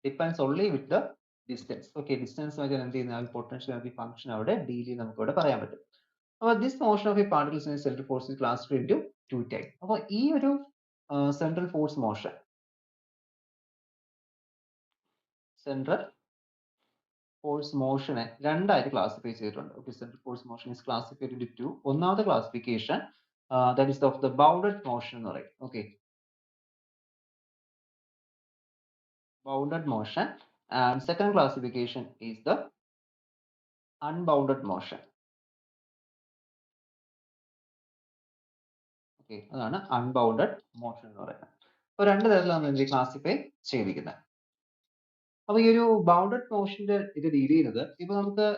depends only with the distance. Okay, distance ആയിട്ട് എന്ത് ചെയ്യുന്ന ആ potential energy function അവിടെ ഡീൽ ചെയ്ത് നമുക്ക് ഇവിടെ പറയാൻ പറ്റും. അപ്പോൾ this motion of a particles in a central force is classified into two type. അപ്പോൾ ഈ ഒരു central force motion നെ രണ്ടായിട്ട് ക്ലാസിഫൈ ചെയ്തിട്ടുണ്ട്. Okay, central force motion is classified into two. ഒന്നാമത്തെ classification that is of the bounded motion എന്ന് പറയും. Okay, bounded motion, and second classification is the unbounded motion. Okay, അതാണ് അൺബൗണ്ടഡ് മോഷൻ എന്ന് പറയുന്നത്. അപ്പോൾ രണ്ട് തരത്തിലാണ് എന്ത് ക്ലാസിഫൈ ചെയ്തിരിക്കുന്നത്. അപ്പോൾ ഈ ഒരു ബൗണ്ടഡ് മോഷന്റെ ഇത് ഡീൽ ചെയ്യുന്നത്, ഇപ്പൊ നമുക്ക്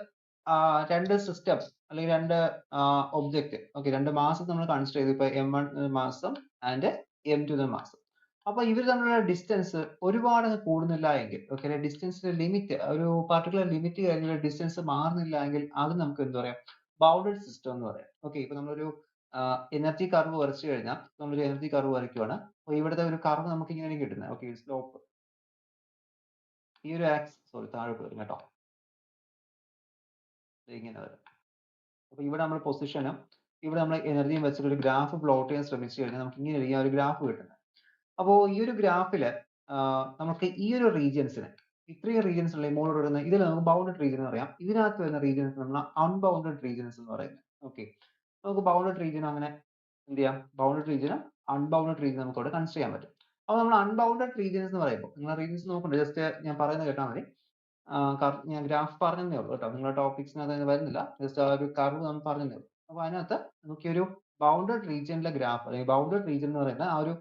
രണ്ട് സിസ്റ്റം അല്ലെങ്കിൽ രണ്ട് ഒബ്ജക്റ്റ്, ഓക്കെ, രണ്ട് മാസം നമ്മൾ കൺസിഡർ ചെയ്തു. ഇപ്പൊ m1 മാസം ആൻഡ് m2 മാസം. അപ്പൊ ഇവർ തമ്മിലുള്ള ഡിസ്റ്റൻസ് ഒരുപാട് കൂടുന്നില്ല എങ്കിൽ, ഓക്കെ, ഡിസ്റ്റൻസിന്റെ ലിമിറ്റ് ഒരു പർട്ടിക്കുലർ ലിമിറ്റ് കഴിഞ്ഞ ഡിസ്റ്റൻസ് മാറുന്നില്ല എങ്കിൽ അത് നമുക്ക് എന്ത് പറയാം, ബൗണ്ടഡ് സിസ്റ്റം എന്ന് പറയാം. ഓക്കെ, ഇപ്പൊ നമ്മളൊരു എനർജി കർവ് വരച്ചു കഴിഞ്ഞാൽ, നമ്മളൊരു എനർജി കർവ് വരയ്ക്കുവാണ്. അപ്പോൾ ഇവിടുത്തെ ഒരു കർവ് നമുക്ക് ഇങ്ങനെ കിട്ടുന്നത്. ഓക്കെ, സ്ലോപ്പ് ഈ ഒരു സോറി താഴോട്ട് വരും കേട്ടോ, ഇങ്ങനെ വരും. അപ്പൊ ഇവിടെ നമ്മൾ പൊസിഷനും ഇവിടെ നമ്മൾ എനർജിയും വെച്ചിട്ട് ഒരു ഗ്രാഫ് പ്ലോട്ട് ചെയ്യാൻ ശ്രമിച്ചു കഴിഞ്ഞാൽ നമുക്ക് ഇങ്ങനെ ഒരു ഗ്രാഫ് കിട്ടുന്നത്. അപ്പോൾ ഈ ഒരു ഗ്രാഫില് നമുക്ക് ഈ ഒരു റീജിയൻസിന്, ഇത്രയും റീജിയൻസ് ഉള്ള മുകളിൽ വരുന്ന ഇതിൽ നമുക്ക് ബൗണ്ടഡ് റീജിയൻ എന്ന് പറയാം. ഇതിനകത്ത് വരുന്ന റീജിയൻസ് നമ്മൾ അൺബൗണ്ടഡ് റീജിയൻസ് എന്ന് പറയുന്നത്. ഓക്കെ, നമുക്ക് ബൗണ്ടഡ് റീജിയൻ അങ്ങനെ എന്ത് ചെയ്യാം, ബൗണ്ടഡ് റീജിയനും അൺബൗണ്ടഡ് റീജിയൻ നമുക്ക് അവിടെ കൺസിഡർ ചെയ്യാൻ പറ്റും. അപ്പോൾ നമ്മൾ അൺബൗണ്ടഡ് റീജിയൻസ് എന്ന് പറയുമ്പോൾ നിങ്ങൾ റീജിയൻസ് നോക്കണ്ട, ജസ്റ്റ് ഞാൻ പറയുന്നത് കേട്ടാൽ മതി. ഞാൻ ഗ്രാഫ് പറഞ്ഞതേ ഉള്ളൂ കേട്ടോ, നിങ്ങളുടെ ടോപ്പിക്സിനകത്ത് വരുന്നില്ല, ജസ്റ്റ് ആ ഒരു കർവ് നമ്മൾ പറഞ്ഞതേ ഉള്ളൂ. അപ്പോൾ അതിനകത്ത് നമുക്ക് ഒരു ബൗണ്ടഡ് റീജിയനിലെ ഗ്രാഫ് അല്ലെങ്കിൽ ബൗണ്ടഡ് റീജിയൻ എന്ന് പറയുന്ന ആ ഒരു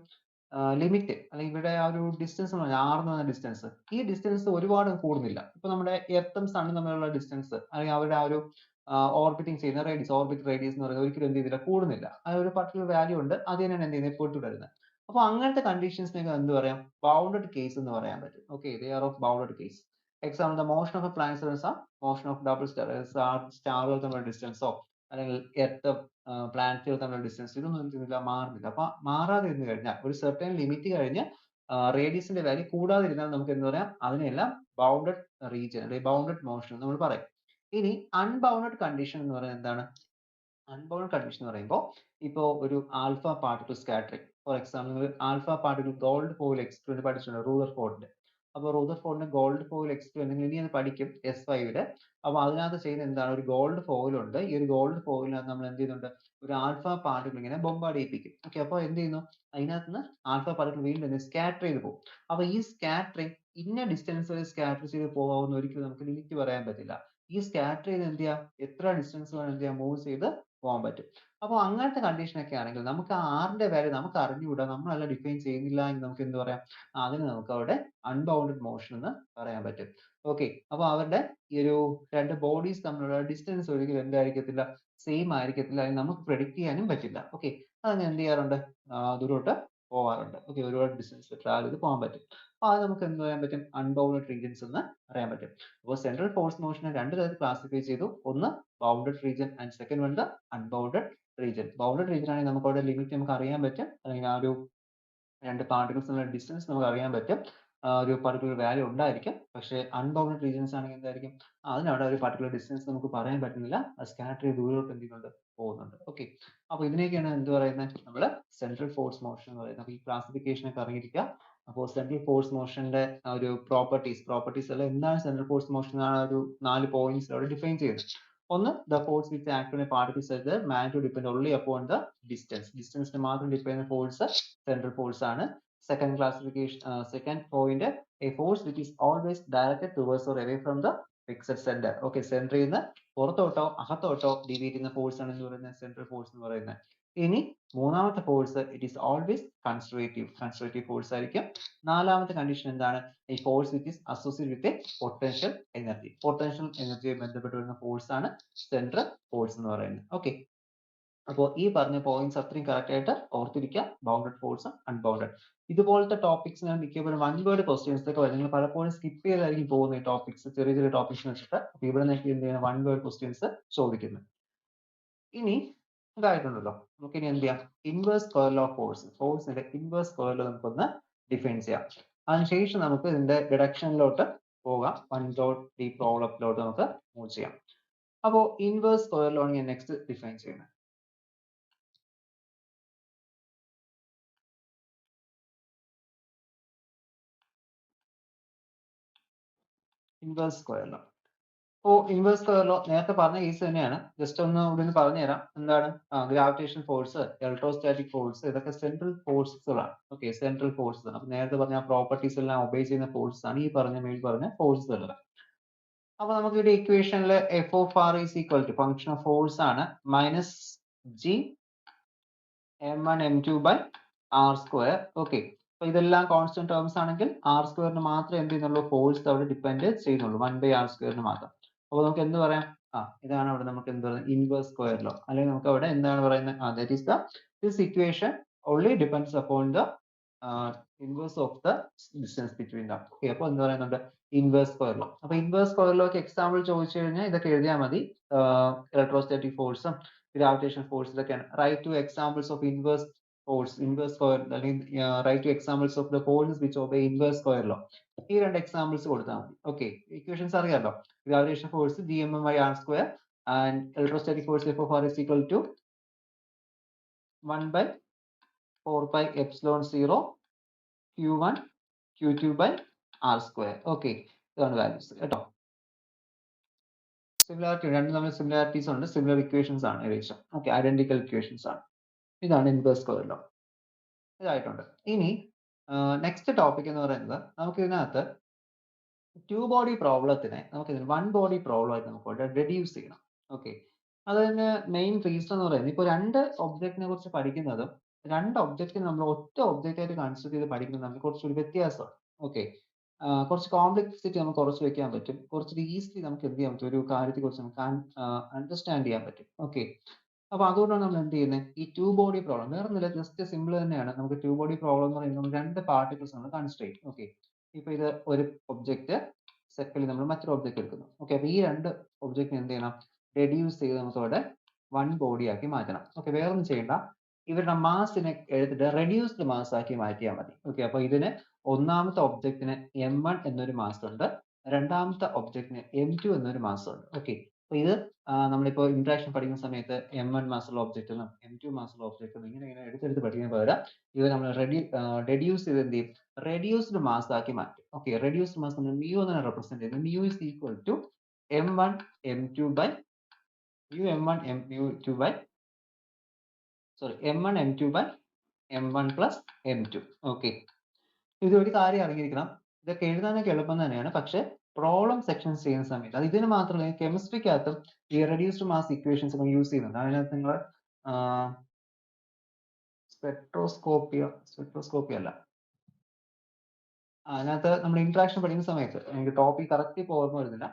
ലിമിറ്റ് അല്ലെങ്കിൽ ഇവിടെ ആ ഒരു ഡിസ്റ്റൻസ് എന്ന് പറഞ്ഞാൽ ആർ എന്ന് പറഞ്ഞ ഡിസ്റ്റൻസ്, ഈ ഡിസ്റ്റൻസ് ഒരുപാട് കൂടുന്നില്ല. ഇപ്പൊ നമ്മുടെ എർത്തും സണ്ണും തമ്മിലുള്ള ഡിസ്റ്റൻസ് അല്ലെങ്കിൽ അവരുടെ ആ ഒരു ഓർബിറ്റിംഗ് ചെയ്യുന്ന റേഡിയസ്, ഓർബിറ്റ് റേഡിയസ് എന്ന് പറയുന്നത് ഒരിക്കലും എന്ത് ചെയ്തില്ല, കൂടുന്നില്ല. അത് ഒരു പർട്ടിക്കുലർ വാല്യൂ ഉണ്ട്, അത് തന്നെയാണ് എന്ത് ചെയ്യുന്നത്, എപ്പോഴും വരുന്നത്. അപ്പൊ അങ്ങനത്തെ കണ്ടീഷൻസിനെ എന്ത് പറയാം, ബൗണ്ടഡ് കേസ് എന്ന് പറയാൻ പറ്റും. Okay, they are of bounded case. Example, the motion of a planet motion of double സ്റ്റാറുകൾ തമ്മിലുള്ള ഡിസ്റ്റൻസോ അല്ലെങ്കിൽ എർത്ത് പ്ലാനറ്റുകൾ തമ്മിലുള്ള ഡിസ്റ്റൻസ് ഇതൊന്നും എന്തില്ല, മാറുന്നില്ല. അപ്പൊ മാറാതെ ഇരുന്ന് കഴിഞ്ഞാൽ ഒരു സെർട്ടൻ ലിമിറ്റ് കഴിഞ്ഞ് റേഡിയസിന്റെ വാല്യൂ കൂടാതിരുന്നാൽ നമുക്ക് എന്ത് പറയാം, അതിനെല്ലാം ബൗണ്ടഡ് റീജിയൻ അല്ലെങ്കിൽ ബൗണ്ടഡ് മോഷൻ നമ്മൾ പറയും. ഇനി അൺബൗണ്ടഡ് കണ്ടീഷൻ എന്ന് പറയുന്നത് എന്താണ്, അൺബൗണ്ടഡ് കണ്ടീഷൻ എന്ന് പറയുമ്പോൾ ഇപ്പോൾ ഒരു alpha particle scattering, for example alpha particle gold foil experiment പഠിച്ചിട്ടുണ്ട് റൂദർഫോർഡിന്റെ. അപ്പോൾ റൂദർഫോർഡിന്റെ ഗോൾഡ് ഫോയിൽ എക്സ്പെരിമെന്റ് ഇനി അത് പഠിക്കും S5-ല്. അപ്പോൾ അതിനകത്ത് ചെയ്യുന്ന എന്താണ്, ഒരു ഗോൾഡ് ഫോയിൽ ഉണ്ട്. ഈ ഒരു ഗോൾഡ് ഫോയിലിനകത്ത് നമ്മൾ എന്ത് ചെയ്യുന്നുണ്ട്, ഒരു ആൽഫ പാർട്ടിക്കിൾ ഇങ്ങനെ ബൊമ്പാർഡ് ചെയ്യിപ്പിക്കും. ഓക്കെ, അപ്പോൾ എന്ത് ചെയ്യുന്നു, അതിനകത്ത് നിന്ന് ആൽഫ പാർട്ടിക്കിൾ വീണ്ടും സ്കാറ്റർ ചെയ്ത് പോകും. അപ്പോൾ ഈ സ്കാറ്ററിംഗ് ഇന്ന ഡിസ്റ്റൻസ് വരെ സ്കാറ്റർ ചെയ്ത് പോകാവുന്ന ഒരിക്കലും നമുക്ക് ലിമിറ്റ് പറയാൻ പറ്റില്ല. ഈ സ്കാറ്റർ ചെയ്ത് എന്ത് ചെയ്യാം, എത്ര ഡിസ്റ്റൻസ് വേണം എന്ത് ചെയ്യാം, മൂവ് ചെയ്ത് പോകാൻ പറ്റും. അപ്പോൾ അങ്ങനത്തെ കണ്ടീഷൻ ഒക്കെ ആണെങ്കിൽ നമുക്ക് ആറിന്റെ വാല്യൂ നമുക്ക് അറിഞ്ഞുകൂടാ, നമ്മളല്ല ഡിഫൈൻ ചെയ്യുന്നില്ല എങ്കിൽ നമുക്ക് എന്ത് പറയാം, അതിന് നമുക്ക് അവിടെ അൺബൗണ്ടഡ് മോഷൻ എന്ന് പറയാൻ പറ്റും. ഓക്കെ, അപ്പോൾ അവരുടെ ഈ ഒരു രണ്ട് ബോഡീസ് തമ്മിലുള്ള ഡിസ്റ്റൻസ് ഒരിക്കലും എന്തായിരിക്കത്തില്ല, സെയിം ആയിരിക്കത്തില്ല, അല്ലെങ്കിൽ നമുക്ക് പ്രെഡിക്റ്റ് ചെയ്യാനും പറ്റില്ല. ഓക്കെ, അതങ്ങനെ എന്ത് ചെയ്യാറുണ്ട്, ദൂരോട്ട് പോകാറുണ്ട്. ഓക്കെ, ഒരുപാട് ഡിസ്റ്റൻസ് ട്രാവൽ ചെയ്ത് പോകാൻ പറ്റും. അപ്പോൾ അത് നമുക്ക് എന്ത് പറയാൻ പറ്റും, അൺബൗണ്ടഡ് റീജിയൻസ് എന്ന് പറയാൻ പറ്റും. അപ്പോൾ സെൻട്രൽ ഫോഴ്സ് മോഷനെ രണ്ട് തരത്തിൽ ക്ലാസിഫൈ ചെയ്തു. ഒന്ന് bounded region and second one the unbounded region. Bounded region ആണെങ്കിൽ നമുക്ക് അവിടെ ലിമിറ്റ് നമുക്ക് അറിയാൻ പറ്റും, അല്ലെങ്കിൽ ആ ഒരു രണ്ട് പാർട്ടിക്കിൾസ് തമ്മിലുള്ള ഡിസ്റ്റൻസ് നമുക്ക് അറിയാൻ പറ്റും, ഒരു പർട്ടിക്കുലർ വാല്യൂ ഉണ്ടായിരിക്കും. പക്ഷേ അൺബൗണ്ടഡ് റീജിയൻസ് ആണെങ്കിൽ എന്തായിരിക്കും, അതിനവിടെ ഒരു പർട്ടിക്കുലർ ഡിസ്റ്റൻസ് നമുക്ക് പറയാൻ പറ്റുന്നില്ല, സ്കാറ്റർ ചെയ്ത് ദൂരോട്ട് എന്ത് ചെയ്യുന്നുണ്ട്, പോകുന്നുണ്ട്. ഓക്കെ, അപ്പോൾ ഇതിനെയൊക്കെയാണ് എന്ത് പറയുന്നത്, നമ്മൾ സെൻട്രൽ ഫോഴ്സ് മോഷൻ എന്ന് പറയുന്നത്. അപ്പോൾ ഈ ക്ലാസിഫിക്കേഷൻ ഒക്കെ അറിഞ്ഞിരിക്കുക. അപ്പോൾ സെൻട്രൽ ഫോഴ്സ് മോഷന്റെ ഒരു പ്രോപ്പർട്ടീസ് അല്ല എന്താണ് സെൻട്രൽ ഫോഴ്സ് മോഷൻ എന്നാണ് ഒരു 4 പോയിന്റ്സ് അവിടെ ഡിഫൈൻ ചെയ്യുന്നത്. ഒന്ന്, the force which act on a particle such that magnitude depend only upon the ഡിസ്റ്റൻസിന് മാത്രം ഡിപെൻഡ് ചെയ്യുന്ന ഫോഴ്സ് സെൻട്രൽ ഫോഴ്സ് ആണ്. Second point, a force which is always directed towards or away from the fixed centre. Okay, സെന്ററിൽ നിന്ന് പുറത്തോട്ടോ അകത്തോട്ടോ divide ചെയ്യുന്ന force ആണ് എന്ന് പറയുന്നത് സെൻട്രൽ ഫോഴ്സ് എന്ന് പറയുന്നത്. ഇനി മൂന്നാമത്തെ force, it is always conservative force ആയിരിക്കും. നാലാമത്തെ കണ്ടീഷൻ എന്താണ്? ഈ force which is associated with a potential എനർജിയെ ബന്ധപ്പെട്ട് വരുന്ന ഫോഴ്സ് ആണ് സെൻട്രൽ ഫോഴ്സ് എന്ന് പറയുന്നത്. ഓക്കെ, അപ്പോൾ ഈ പറഞ്ഞ പോയിന്റ്സ് അത്രയും കറക്റ്റ് ആയിട്ട് ഓർത്തിരിക്കുക. ബൗണ്ടഡ് ഫോഴ്സ്, അൺബൗണ്ടഡ്, ഇതുപോലത്തെ ടോപ്പിക്സ് ഞാൻ മിക്കപ്പോഴും വൺ വേർഡ് ക്വസ്റ്റ്യൻസ് ഒക്കെ വരും. നിങ്ങൾ പലപ്പോഴും സ്കിപ്പ് ചെയ്തായിരിക്കും പോകുന്ന ഈ ടോപ്പിക്സ്, ചെറിയ ചെറിയ ടോപ്പിക്സ് വെച്ചിട്ട്. അപ്പോൾ ഇവിടെ നിന്നൊക്കെ എന്ത് ചെയ്യുന്ന വൺ വേർഡ് ക്വസ്റ്റ്യൻസ് ചോദിക്കുന്നത്. ഇനി ഇതായിട്ടുണ്ടല്ലോ, നമുക്ക് ഇനി എന്ത് ചെയ്യാം? ഇൻവേഴ്സ് സ്ക്വയർ ലോ ഓഫ് ഫോഴ്സിന്റെ ഇൻവേഴ്സ് സ്ക്വയർ ലോ നമുക്കൊന്ന് ഡിഫൈൻ ചെയ്യാം. അതിനുശേഷം നമുക്ക് ഇതിന്റെ ഡിഡക്ഷനിലോട്ട് പോകാം. വൺ ഡോട്ട് ഈ പ്രോബ്ലത്തിലോട്ട് നമുക്ക് മൂവ് ചെയ്യാം. അപ്പോൾ ഇൻവേഴ്സ് സ്ക്വയർ ലോ ആണ് ഞാൻ നെക്സ്റ്റ് ഡിഫൈൻ ചെയ്യുന്നത്. Inverse square law. Inverse square law നേരത്തെ പറഞ്ഞ കേസ് തന്നെയാണ്. ജസ്റ്റ് ഒന്ന് ഇവിടെ നിന്ന് പറഞ്ഞുതരാം. എന്താണ്? ഗ്രാവിറ്റേഷൻ ഫോഴ്സ്, ഇലക്ട്രോസ്റ്റാറ്റിക് ഫോഴ്സ്, ഇതൊക്കെ സെൻട്രൽ ഫോഴ്സുകളാണ്. Okay, central force. അപ്പൊ നേരത്തെ പറഞ്ഞ പ്രോപ്പർട്ടീസ് എല്ലാം ഒബേ ചെയ്യുന്ന ഫോഴ്സ് ആണ് ഈ മേൽ പറഞ്ഞ ഫോഴ്സുകൾ. അപ്പൊ നമുക്ക് ഇവിടെ ഇക്വേഷനിൽ F of R is equal to function of force ആണ് minus G m1 m2 by R square. Okay, അപ്പൊ ഇതെല്ലാം കോൺസ്റ്റന്റ് ടേംസ് ആണെങ്കിൽ ആർ സ്ക്വയറിന് മാത്രമേ എന്ത് ചെയ്യുന്നുള്ളൂ? ഫോഴ്സ് അവിടെ ഡിപ്പെൻഡ് ചെയ്യുന്നുള്ളൂ, 1/r സ്ക്വയറിന് മാത്രം. അപ്പൊ നമുക്ക് എന്ത് പറയാം? ഇതാണ് അവിടെ നമുക്ക് എന്ത് പറയുന്നത്? Inverse square law. അല്ലെങ്കിൽ നമുക്ക് അവിടെ എന്താണ് പറയുന്നത്? That is this equation only depends upon the inverse of the distance between them. Okay, അപ്പൊ എന്ത് പറയുന്നുണ്ട്? Inverse square law. അപ്പൊ ഇൻവേഴ്സ് സ്ക്വയർ ലോക്ക് എക്സാമ്പിൾ ചോദിച്ചു കഴിഞ്ഞാൽ ഇതൊക്കെ എഴുതിയാൽ മതി. ഇലക്ട്രോസ്റ്റാറ്റിക് ഫോഴ്സും ഗ്രാവിറ്റേഷൻ ഫോഴ്സ് ഇതൊക്കെയാണ്. Write two examples of inverse square, അല്ലെങ്കിൽ write two examples of the forces which obey inverse square law. ഈ രണ്ട് എക്സാമ്പിൾസ് കൊടുത്താൽ മതി. ഓക്കെ, ഇക്വേഷൻസ് അറിയാലോ. Gravitation force gm/r square and electrostatic force F of r is equal to 1/4πε0 q1 q2 by r square. Okay, ഇതാണ് values കേട്ടോ. Similarity, രണ്ടും തമ്മിൽ similarities ഉണ്ട്. സിമിലർ ഇക്വേഷൻസ് ആണ് ഏകദേശം. ഓക്കെ, ഐഡന്റിക്കൽ ഇക്വേഷൻസ് ആണ്. ഇതാണ് ഇൻവേഴ്സ് സ്ക്വയർ ലോ. ഇതായിട്ടുണ്ട്. ഇനി നെക്സ്റ്റ് ടോപ്പിക് എന്ന് പറയുന്നത്, നമുക്ക് ഇതിനകത്ത് ടു ബോഡി പ്രോബ്ലത്തിനെ നമുക്ക് ഇതിന് വൺ ബോഡി പ്രോബ്ലം ആയിട്ട് നമുക്ക് റെഡ്യൂസ് ചെയ്യണം. ഓക്കെ, അതിന് മെയിൻ റീസൺ എന്ന് പറയുന്നത്, ഇപ്പോൾ രണ്ട് ഒബ്ജക്റ്റിനെ കുറിച്ച് പഠിക്കുന്നതും രണ്ട് ഒബ്ജക്റ്റിനെ നമ്മൾ ഒറ്റ ഒബ്ജക്റ്റ് ആയിട്ട് കൺസിഡർ ചെയ്ത് പഠിക്കുന്നത് തമ്മിൽ കുറച്ചൊരു വ്യത്യാസമാണ്. ഓക്കെ, കുറച്ച് കോംപ്ലക്സിറ്റി നമുക്ക് കുറച്ച് വെക്കാൻ പറ്റും. കുറച്ച് ഈസിലി നമുക്ക് എന്ത് ചെയ്യാൻ പറ്റും? ഒരു കാര്യത്തെ കുറിച്ച് നമുക്ക് അണ്ടർസ്റ്റാൻഡ് ചെയ്യാൻ പറ്റും. ഓക്കെ, അപ്പൊ അതുകൊണ്ടാണ് നമ്മൾ എന്ത് ചെയ്യുന്നത്? ഈ ടു ബോഡി പ്രോബ്ലം വേറെ ഒന്നുമില്ല, ജസ്റ്റ് സിമ്പിൾ തന്നെയാണ്. നമുക്ക് ടു ബോഡി പ്രോബ്ലം എന്ന് പറയുന്നത് രണ്ട് പാർട്ടിക്കിൾസ് നമ്മൾ കൺസിഡർ ചെയ്യും. ഓക്കെ, ഇപ്പൊ ഇത് ഒരു ഒബ്ജക്റ്റ്, സെക്കൻഡിൽ നമ്മൾ മറ്റൊരു ഒബ്ജക്റ്റ് എടുക്കുന്നു. ഓക്കെ, അപ്പൊ ഈ രണ്ട് ഒബ്ജക്റ്റിനെ എന്ത് ചെയ്യണം? റെഡ്യൂസ് ചെയ്ത് നമുക്ക് അവിടെ വൺ ബോഡി ആക്കി മാറ്റണം. ഓക്കെ, വേറെ ഒന്നും ചെയ്യണ്ട, ഇവരുടെ മാസിനെ എടുത്തിട്ട് റെഡ്യൂസ്ഡ് മാസ് ആക്കി മാറ്റിയാൽ മതി. ഓക്കെ, അപ്പൊ ഇതിന് ഒന്നാമത്തെ ഒബ്ജക്റ്റിന് m1 എന്നൊരു മാസ് ഉണ്ട്, രണ്ടാമത്തെ ഒബ്ജക്റ്റിന് m2 എന്നൊരു മാസ് ഉണ്ട്. ഓക്കെ, അപ്പൊ ഇത് നമ്മളിപ്പോ ഇന്ററാക്ഷൻ പഠിക്കുന്ന സമയത്ത് m1 മാസുള്ള ഒബ്ജക്റ്റ് എന്നും m2 മാസുള്ള ഒബ്ജക്റ്റ് എന്നും ഇങ്ങനെ എടുത്തെടുത്ത് പഠിക്കാൻ പകരം ഇത് നമ്മൾ റെഡ്യൂസ് ചെയ്ത് എന്ത് ചെയ്യും? റെഡ്യൂസ്ഡ് മാസ് ആക്കി മാറ്റും. ഓക്കെ, റെഡ്യൂസ്ഡ് മാസ് നമ്മൾ mu എന്നാണ് റെപ്രസെന്റ് ചെയ്യുന്നത്. mu is equal to m1 m2 by m1 m2 by m1 m2 by m1 plus m2. Okay, ഇത് ഒരു കാര്യം അറിഞ്ഞിരിക്കണം, ഇതൊക്കെ എഴുതാനൊക്കെ എളുപ്പം തന്നെയാണ്. പക്ഷെ പ്രോബ്ലം സെക്ഷൻസ് ചെയ്യുന്ന സമയത്ത്, അത് ഇതിന് മാത്രമല്ല കെമിസ്ട്രിക്കകത്തും ഈ റെഡ്യൂസ്ഡ് മാസ് ഇക്വേഷൻസ് ഒക്കെ യൂസ് ചെയ്യുന്നുണ്ട്. അതിനകത്ത് നിങ്ങൾ സ്പെക്ട്രോസ്കോപ്പി അല്ല, അതിനകത്ത് നമ്മൾ ഇന്ററാക്ഷൻ പഠിക്കുന്ന സമയത്ത്, എനിക്ക് ടോപ്പിക് കറക്റ്റ് ഇപ്പോൾ ഓർമ്മ വരുന്നില്ല.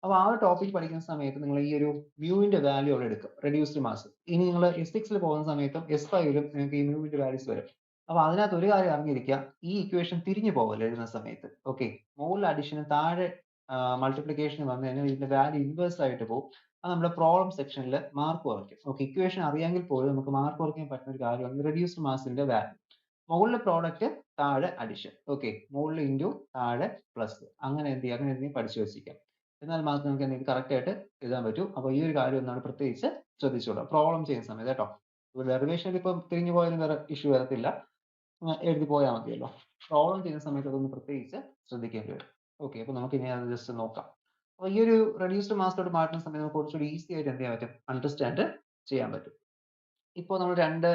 അപ്പൊ ആ ഒരു ടോപ്പിക് പഠിക്കുന്ന സമയത്ത് നിങ്ങൾ ഈ ഒരു മ്യൂവിന്റെ വാല്യൂ അവിടെ എടുക്കും, റെഡ്യൂസ്ഡ് മാസ്. ഇനി നിങ്ങൾ S6 പോകുന്ന സമയത്തും S5ലും നിങ്ങൾക്ക് ഈ മ്യൂവിന്റെ വാല്യൂസ് വരും. അപ്പൊ അതിനകത്ത് ഒരു കാര്യം അറിഞ്ഞിരിക്കുക, ഈ ഇക്വേഷൻ തിരിഞ്ഞു പോകല്ലോ എഴുതുന്ന സമയത്ത്. ഓക്കെ, മുകളിൽ അഡീഷന് താഴെ മൾട്ടിപ്ലിക്കേഷൻ വന്നു കഴിഞ്ഞാൽ ഇതിന്റെ വാല്യൂ ഇൻവേഴ്സ് ആയിട്ട് പോകും. അത് നമ്മുടെ പ്രോബ്ലം സെക്ഷനിൽ മാർക്ക് കുറയ്ക്കും. ഓക്കെ, ഇക്വേഷൻ അറിയാമെങ്കിൽ പോലും നമുക്ക് മാർക്ക് കുറയ്ക്കാൻ പറ്റുന്ന ഒരു കാര്യമാണ് റെഡ്യൂസ്ഡ് മാസിന്റെ വാല്യൂ. മുകളിൽ പ്രോഡക്റ്റ്, താഴെ അഡിഷൻ. ഓക്കെ, മുകളിൽ ഇൻറ്റു, താഴെ പ്ലസ്, അങ്ങനെ എന്ത് ചെയ്യുക? അങ്ങനെ എന്തെങ്കിലും പഠിച്ചു വെച്ചിരിക്കാം. എന്നാൽ മാത്രമേ നമുക്ക് എന്തെങ്കിലും കറക്റ്റ് ആയിട്ട് എഴുതാൻ പറ്റൂ. അപ്പൊ ഈ ഒരു കാര്യം ഒന്നാണ് പ്രത്യേകിച്ച് ശ്രദ്ധിച്ചോളാം പ്രോബ്ലം ചെയ്യുന്ന സമയത്ത് കേട്ടോ. ഡെറിവേഷനിൽ ഇപ്പം തിരിഞ്ഞു പോയാലും വേറെ ഇഷ്യൂ വരത്തില്ല, എഴുതി പോയാൽ മതിയല്ലോ. പ്രോബ്ലം ചെയ്യുന്ന സമയത്ത് അതൊന്ന് പ്രത്യേകിച്ച് ശ്രദ്ധിക്കേണ്ടി വരും. ഓക്കെ, അപ്പോൾ നമുക്ക് ഇനി അത് ജസ്റ്റ് നോക്കാം. അപ്പോൾ ഈ ഒരു റെഡ്യൂസ്ഡ് മാസിലോട്ട് മാറ്റുന്ന സമയത്ത് നമുക്ക് കുറച്ചുകൂടി ഈസി ആയിട്ട് എന്ത് ചെയ്യാൻ പറ്റും, അണ്ടർസ്റ്റാൻഡ് ചെയ്യാൻ പറ്റും. ഇപ്പോൾ നമ്മൾ രണ്ട്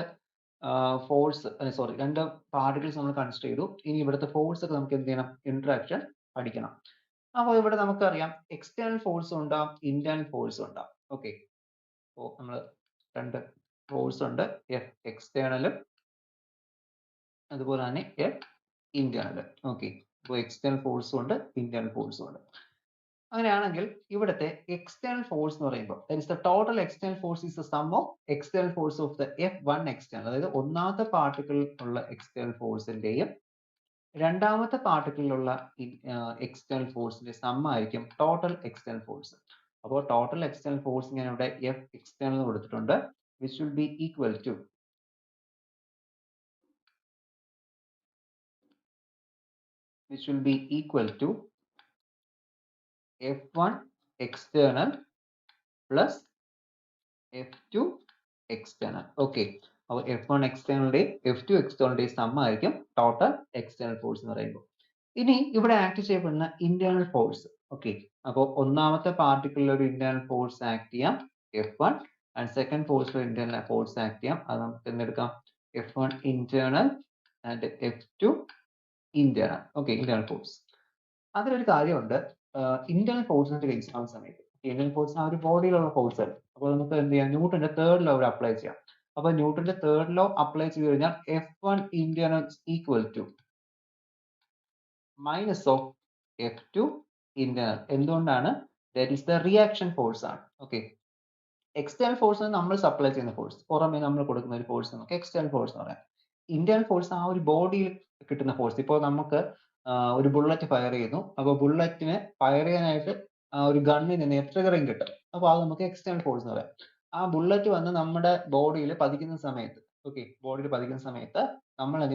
രണ്ട് പാർട്ടിക്കിൾസ് നമ്മൾ കൺസിഡർ ചെയ്തു. ഇനി ഇവിടുത്തെ ഫോഴ്സ് ഒക്കെ നമുക്ക് എന്ത് ചെയ്യണം, ഇന്ററാക്ഷൻ പഠിക്കണം. അപ്പോൾ ഇവിടെ നമുക്കറിയാം എക്സ്റ്റേണൽ ഫോഴ്സും ഉണ്ടാവും, ഇന്റേണൽ ഫോഴ്സും ഉണ്ടാവും. ഓക്കെ, അപ്പോൾ നമ്മൾ രണ്ട് ഫോഴ്സ് ഉണ്ട്, എഫ് എക്സ്റ്റേണലും അതുപോലെ തന്നെ എഫ് ഇന്റേണലും. ഓക്കെ, അപ്പോൾ എക്സ്റ്റേണൽ ഫോഴ്സും ഉണ്ട്, ഇന്റേണൽ ഫോഴ്സും ഉണ്ട്. അങ്ങനെയാണെങ്കിൽ ഇവിടുത്തെ എക്സ്റ്റേണൽ ഫോഴ്സ് എന്ന് പറയുമ്പോൾ that is the total external force is the sum of external force of the F1 external, അതായത് ഒന്നാമത്തെ പാർട്ടിക്കിളിൽ ഉള്ള എക്സ്റ്റേണൽ ഫോഴ്സിന്റെയും രണ്ടാമത്തെ പാർട്ടിക്കിളിലുള്ള എക്സ്റ്റേണൽ ഫോഴ്സിന്റെ സം ആയിരിക്കും ടോട്ടൽ എക്സ്റ്റേണൽ ഫോഴ്സ്. അപ്പോൾ ടോട്ടൽ എക്സ്റ്റേണൽ ഫോഴ്സ് ഞാൻ ഇവിടെ എഫ് എക്സ്റ്റേണൽ കൊടുത്തിട്ടുണ്ട്, which will be equal to F1 external plus F2 external. Okay, അപ്പോൾ F1 external F2 external sum ആയിരിക്കും ടോട്ടൽ എക്സ്റ്റേണൽ ഫോഴ്സ് എന്ന് പറയുമ്പോൾ. ഇനി ഇവിടെ ആക്ട് ചെയ്യപ്പെടുന്ന ഇന്റേണൽ ഫോഴ്സ്. ഓക്കെ, അപ്പോൾ ഒന്നാമത്തെ പാർട്ടിക്കിളിൽ ഒരു ഇന്റേണൽ ഫോഴ്സ് ആക്ട് ചെയ്യാം F1, ആൻഡ് സെക്കൻഡ് ഫോഴ്സിൽ ഇന്റേണൽ ഫോഴ്സ് ആക്ട് ചെയ്യാം. അത് നമുക്ക് എന്തെടുക്കാം, F1 internal and F2 internal. Okay, internal force. അതിലൊരു കാര്യമുണ്ട്, ഇന്റേണൽ ഫോഴ്സിന്റെ കേസ് ആവുന്ന സമയത്ത് ഇന്റേണൽ ഫോഴ്സ് ആ ഒരു ബോഡിയിലുള്ള ഫോഴ്സ് അല്ല. അപ്പോൾ നമുക്ക് എന്ത് ചെയ്യാം, ന്യൂട്ടന്റെ തേർഡ് ലോ അപ്ലൈ ചെയ്യാം. അപ്പൊ ന്യൂട്ടന്റെ തേർഡ് ലോ അപ്ലൈ ചെയ്ത് കഴിഞ്ഞാൽ F1 internal equal to minus of F2 internal. എന്തുകൊണ്ടാണ്, that is the reaction force ആണ്. ഓക്കെ, എക്സ്റ്റേണൽ ഫോഴ്സ് നമ്മൾ സപ്ലൈ ചെയ്യുന്ന ഫോഴ്സ്, പുറമെ നമ്മൾ കൊടുക്കുന്ന ഒരു ഫോഴ്സ് നമുക്ക് എക്സ്റ്റേണൽ ഫോഴ്സ് എന്ന് പറയാം. ഇന്റേണൽ ഫോഴ്സ് ആ ഒരു ബോഡിയിൽ കിട്ടുന്ന ഫോഴ്സ്. ഇപ്പോൾ നമുക്ക് ഒരു ബുള്ളറ്റ് ഫയർ ചെയ്യുന്നു, അപ്പോൾ ബുള്ളറ്റിന് ഫയർ ചെയ്യാനായിട്ട് ഒരു ഗണ്ണിൽ നിന്ന് ട്രിഗറിങ് കിട്ടും. അപ്പോൾ അത് നമുക്ക് എക്സ്റ്റേണൽ ഫോഴ്സ് എന്ന് പറയാം. ആ ബുള്ളറ്റ് വന്ന് നമ്മുടെ ബോഡിയിൽ പതിക്കുന്ന സമയത്ത്, ഓക്കെ, ബോഡിയിൽ പതിക്കുന്ന സമയത്ത്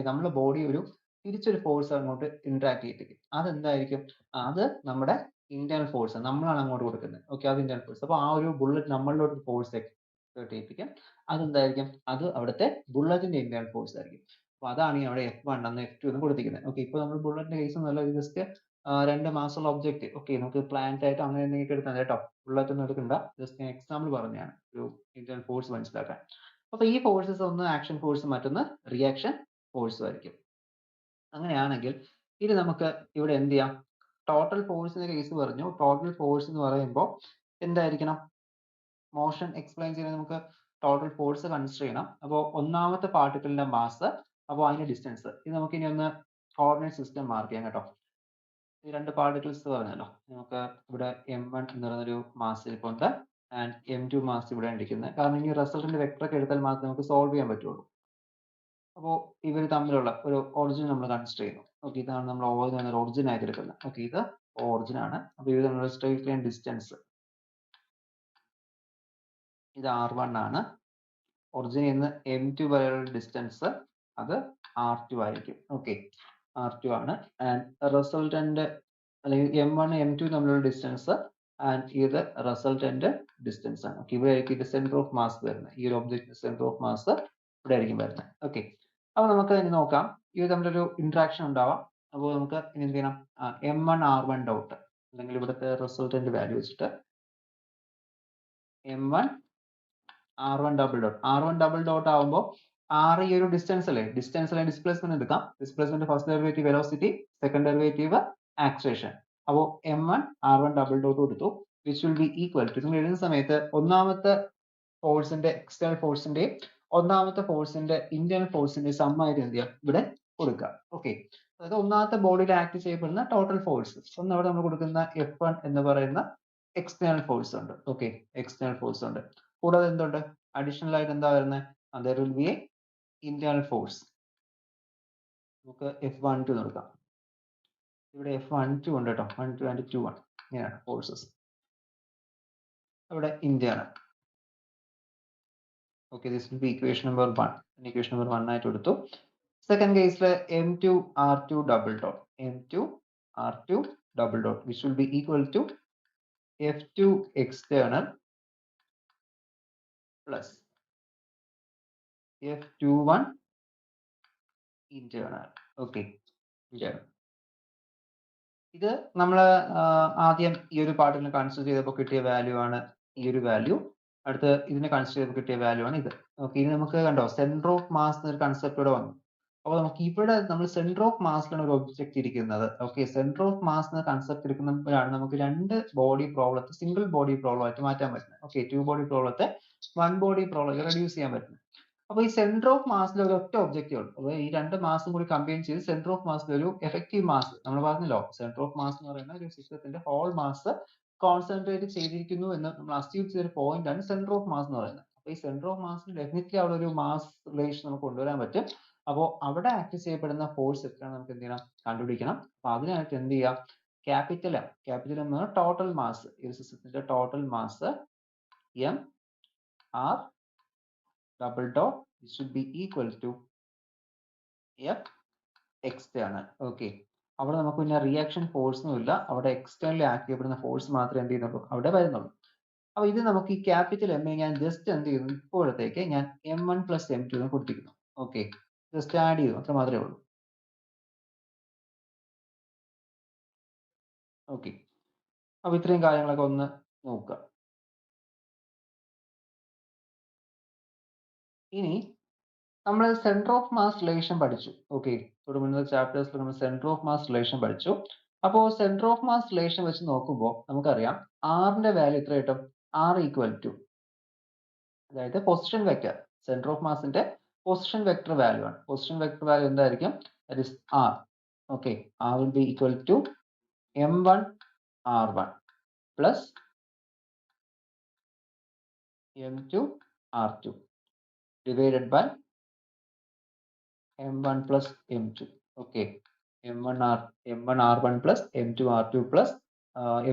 നമ്മുടെ ബോഡി ഒരു തിരിച്ചൊരു ഫോഴ്സ് അങ്ങോട്ട് ഇന്ററാക്ട് ചെയ്യിപ്പിക്കും. അതെന്തായിരിക്കും, അത് നമ്മുടെ ഇന്റേണൽ ഫോഴ്സ് നമ്മളാണ് അങ്ങോട്ട് കൊടുക്കുന്നത്. ഓക്കെ, അത് ഇന്റേണൽ ഫോഴ്സ്. അപ്പോൾ ആ ഒരു ബുള്ളറ്റ് നമ്മളിലോട്ട് ഫോഴ്സ് എക്സേർട്ട് ചെയ്യിപ്പിക്കും. അതെന്തായിരിക്കും, അത് അവിടുത്തെ ബുള്ളറ്റിന്റെ ഇന്റേണൽ ഫോഴ്സ് ആയിരിക്കും. അപ്പോൾ അതാണ് ഈ അവിടെ F1 എന്ന് F2 എന്ന് കൊടുത്തിരിക്കുന്നത്. ഓക്കെ, ഇപ്പോൾ നമ്മൾ ബുള്ളറ്റിന്റെ കേസ് ഒന്നുമല്ല, ഇത് ജസ്റ്റ് രണ്ട് മാസമുള്ള ഒബ്ജക്റ്റ്. ഓക്കെ, നമുക്ക് പ്ലാന്റ് ആയിട്ട് അങ്ങനെ എന്തെങ്കിലും എടുത്താൽ കേട്ടോ, ബുള്ളറ്റ് ഒന്നും എടുക്കണ്ട, ജസ്റ്റ് ഞാൻ എക്സാമ്പിൾ പറഞ്ഞതാണ് ഒരു ഇന്റേണൽ ഫോഴ്സ് മനസ്സിലാക്കാൻ. അപ്പോൾ ഈ ഫോഴ്സസ് ഒന്ന് ആക്ഷൻ ഫോഴ്സ്, മറ്റൊന്ന് റിയാക്ഷൻ ഫോഴ്സും ആയിരിക്കും. അങ്ങനെയാണെങ്കിൽ ഇനി നമുക്ക് ഇവിടെ എന്ത് ചെയ്യാം, ടോട്ടൽ ഫോഴ്സിന്റെ കേസ് പറഞ്ഞു. ടോട്ടൽ ഫോഴ്സ് എന്ന് പറയുമ്പോൾ എന്തായിരിക്കണം, മോഷൻ എക്സ്പ്ലെയിൻ ചെയ്യാൻ നമുക്ക് ടോട്ടൽ ഫോഴ്സ് കൺസിഡർ ചെയ്യണം. അപ്പോൾ ഒന്നാമത്തെ പാർട്ടിക്കിളിന്റെ മാസ്, അപ്പോൾ അതിന്റെ ഡിസ്റ്റൻസ്. ഇത് നമുക്ക് ഇനി ഒന്ന് കോർഡിനേറ്റ് സിസ്റ്റം മാർക്ക് ചെയ്യാം കേട്ടോ. ഈ രണ്ട് പാർട്ടിക്കിൾസ് പറഞ്ഞല്ലോ, നമുക്ക് ഇവിടെ M1 എന്ന് പറയുന്നൊരു മാസ് ഇരിപ്പുണ്ട്, ആൻഡ് M2 മാസ് ഇവിടെ ഇരിക്കുന്നത്. കാരണം ഈ റിസൾട്ടിന്റെ വെക്ടർ ഒക്കെ എടുത്താൽ മാത്രമേ നമുക്ക് സോൾവ് ചെയ്യാൻ പറ്റുള്ളൂ. അപ്പോൾ ഇവർ തമ്മിലുള്ള ഒരു ഒറിജിൻ നമ്മൾ കൺസിഡർ ചെയ്യുന്നു. ഓക്കെ, ഇതാണ് നമ്മൾ ഒറിജിൻ ആയിട്ട് എടുക്കുന്നത്. ഓക്കെ, ഇത് ഒറിജിൻ ആണ്. അപ്പോൾ ഇത് നമ്മുടെ സ്ട്രെയിറ്റ് ലൈൻ ഡിസ്റ്റൻസ്, ഇത് R1 ആണ്. ഒറിജിനിൽ നിന്ന് M2 വരെയുള്ള ഡിസ്റ്റൻസ് അത് R2 ആയിരിക്കും. ഓക്കെ, R2 ആണ്. ആൻഡ് റിസൾട്ടന്റ് അല്ലെങ്കിൽ M1 M2 തമ്മിലുള്ള ഡിസ്റ്റൻസ്, ആൻഡ് ഇത് റിസൾട്ടന്റ് ഡിസ്റ്റൻസ് ആണ്. ഓക്കെ, ഇവിടെ ആയിരിക്കും ഇത് സെന്റർ ഓഫ് മാസ് വരുന്നത്. ഈ ഒരു ഒബ്ജക്റ്റിന്റെ സെന്റർ ഓഫ് മാസ് ഇവിടെ ആയിരിക്കും വരുന്നത്. ഓക്കെ, അപ്പോൾ നമുക്ക് ഇനി നോക്കാം, ഇത് തമ്മിലൊരു ഇന്ററാക്ഷൻ ഉണ്ടാവാം. അപ്പോൾ നമുക്ക് ഇനി എന്ത് ചെയ്യണം, M1 R1 ഡോട്ട് അല്ലെങ്കിൽ ഇവിടുത്തെ റിസൾട്ടന്റ് വാല്യൂ വെച്ചിട്ട് M1 R1 double dot, R1 double dot ആവുമ്പോൾ R ഈ ഒരു ഡിസ്റ്റൻസ് അല്ലേ, ഡിസ്റ്റൻസിലെ ഡിസ്പ്ലേസ്മെന്റ് എടുക്കാം. Displacement first derivative velocity, second derivative acceleration. അപ്പോൾ M1 R1 ഡബിൾ ഡോട്ട് കൊടുത്തു, which will be equal to, നിങ്ങൾ എഴുതുന്ന സമയത്ത് ഒന്നാമത്തെ ഫോഴ്സിന്റെ എക്സ്റ്റേണൽ ഫോഴ്സിന്റെ ഒന്നാമത്തെ ഫോഴ്സിന്റെ ഇന്റേണൽ ഫോഴ്സിന്റെ സം ആയിട്ട് എന്ത് ചെയ്യാം, ഇവിടെ കൊടുക്കുക. ഓക്കെ, അതായത് ഒന്നാമത്തെ ബോഡിയിൽ ആക്ട് ചെയ്യപ്പെടുന്ന ടോട്ടൽ ഫോഴ്സ് ഒന്ന് അവിടെ നമ്മൾ കൊടുക്കുന്ന F1 എന്ന് പറയുന്ന എക്സ്റ്റേണൽ ഫോഴ്സ് ഉണ്ട്. ഓക്കെ, എക്സ്റ്റേണൽ ഫോഴ്സ് ഉണ്ട്. കൂടാതെ എന്തുണ്ട്, അഡീഷണൽ ആയിട്ട് എന്താ വരുന്നത്, there will be a internal force. നമുക്ക് F12 നോക്കാം. ഇവിടെ F12 ഉണ്ട് കേട്ടോ, 12 and 2 ആണ്. ഇങ്ങനെയാണ് ഫോഴ്സസ്. ഇവിടെ internal. Okay, this will be equation number 1. Equation number 1 ആയിട്ട് എടുത്തു. സെക്കൻഡ് കേസിൽ M2 R2 double dot, M2 R2 double dot, which will be equal to F2 external plus F21 internal. Okay, ചെയ്യണം. ഇത് നമ്മൾ ആദ്യം ഈ ഒരു പാർട്ടിക്കിളിനെ കൺസിഡർ ചെയ്തപ്പോൾ കിട്ടിയ വാല്യൂ ആണ് ഈ ഒരു വാല്യൂ. അടുത്ത് ഇതിനെ കൺസിഡർ ചെയ്തപ്പോൾ കിട്ടിയ വാല്യൂ ആണ് ഇത്. ഓക്കെ, ഇനി നമുക്ക് കണ്ടോ സെന്റർ ഓഫ് മാസ് എന്നൊരു കൺസെപ്റ്റ് ഇവിടെ വന്നു. അപ്പോൾ നമുക്ക് ഇവിടെ നമ്മൾ സെന്റർ ഓഫ് മാസിലാണ് ഒരു ഒബ്ജക്റ്റ് ഇരിക്കുന്നത്. ഓക്കെ, സെന്റർ ഓഫ് മാസ് എന്ന കൺസെപ്റ്റ് എടുക്കുമ്പോഴാണ് നമുക്ക് രണ്ട് ബോഡി പ്രോബ്ലത്തെ സിംഗിൾ ബോഡി പ്രോബ്ലം ആയിട്ട് മാറ്റാൻ പറ്റുന്നത്. ഓക്കെ, 2 ബോഡി പ്രോബ്ലത്തെ 1 ബോഡി പ്രോബ്ലം റെഡ്യൂസ് ചെയ്യാൻ പറ്റുന്നത്. അപ്പോൾ ഈ സെന്റർ ഓഫ് മാസിൽ ഒരു ഒറ്റ ഒബ്ജക്റ്റേ ഉള്ളൂ. അപ്പോൾ ഈ രണ്ട് മാസും കൂടി കമ്പൈൻ ചെയ്ത് സെന്റർ ഓഫ് മാസിൽ ഒരു എഫക്റ്റീവ് മാസ് നമ്മൾ പറഞ്ഞല്ലോ, സെന്റർ ഓഫ് മാസ് എന്ന് പറയുന്ന ഒരു സിസ്റ്റത്തിന്റെ ഹോൾ മാസ് കോൺസെൻട്രേറ്റ് ചെയ്തിരിക്കുന്നു എന്ന് നമ്മൾ അസ്യൂം ചെയ്ത ഒരു പോയിന്റ് ആണ് സെന്റർ ഓഫ് മാസ് എന്ന് പറയുന്നത്. അപ്പോൾ ഈ സെന്റർ ഓഫ് മാസിന് ഡെഫിനറ്റ്ലി അവിടെ ഒരു മാസ് റിലേഷൻ നമുക്ക് കൊണ്ടുവരാൻ പറ്റും. അപ്പോൾ അവിടെ ആക്ട് ചെയ്യപ്പെടുന്ന ഫോഴ്സ് എത്രയാണ് നമുക്ക് എന്ത് ചെയ്യണം, കണ്ടുപിടിക്കണം. അപ്പോൾ അതിനായിട്ട് എന്ത് ചെയ്യാം, ക്യാപിറ്റൽ എം എന്ന് പറഞ്ഞാൽ ടോട്ടൽ മാസ്, ഈ സിസ്റ്റത്തിന്റെ total mass M R double dot should be equal to F external. Okay, അവിടെ നമുക്ക് പിന്നെ റിയാക്ഷൻ ഫോഴ്സ് ഒന്നും ഇല്ല, അവിടെ എക്സ്റ്റേണലി ആക്ട് ചെയ്യപ്പെടുന്ന ഫോഴ്സ് മാത്രമേ എന്ത് ചെയ്യുന്നുള്ളൂ അവിടെ വരുന്നുള്ളൂ. അപ്പൊ ഇത് നമുക്ക് ഈ ക്യാപിറ്റൽ എം ഞാൻ ജസ്റ്റ് എന്ത് ചെയ്യുന്നു, ഇപ്പോഴത്തേക്ക് ഞാൻ M1 + M2 എന്ന് കൊടുത്തിരിക്കുന്നു. ഓക്കെ, ജസ്റ്റ് ആഡ് ചെയ്തു, അത്ര മാത്രമേ ഉള്ളൂ. ഓക്കെ, അപ്പൊ ഇത്രയും കാര്യങ്ങളൊക്കെ ഒന്ന് നോക്കുക. ഇനി നമ്മൾ സെന്റർ ഓഫ് മാസ് റിലേഷൻ പഠിച്ചു. ഓക്കെ, തൊട്ട് മുന്നത്തെ ചാപ്റ്റേഴ്സിൽ നമ്മൾ സെന്റർ ഓഫ് മാസ് റിലേഷൻ പഠിച്ചു. അപ്പോൾ സെന്റർ ഓഫ് മാസ് റിലേഷൻ വെച്ച് നോക്കുമ്പോൾ നമുക്കറിയാം ആറിന്റെ വാല്യൂ എത്ര കിട്ടും, ആർ ഈക്വൽ ടു, അതായത് പൊസിഷൻ വെക്ടർ, സെന്റർ ഓഫ് മാസിന്റെ പൊസിഷൻ വെക്ടർ വാല്യൂ ആണ്. പൊസിഷൻ വെക്ടർ വാല്യൂ എന്തായിരിക്കും, that is R. Okay, R will be equal to M1 R1 plus M2 R2 divided by M1 plus M2. Okay, M1 R1 plus M2 R2 plus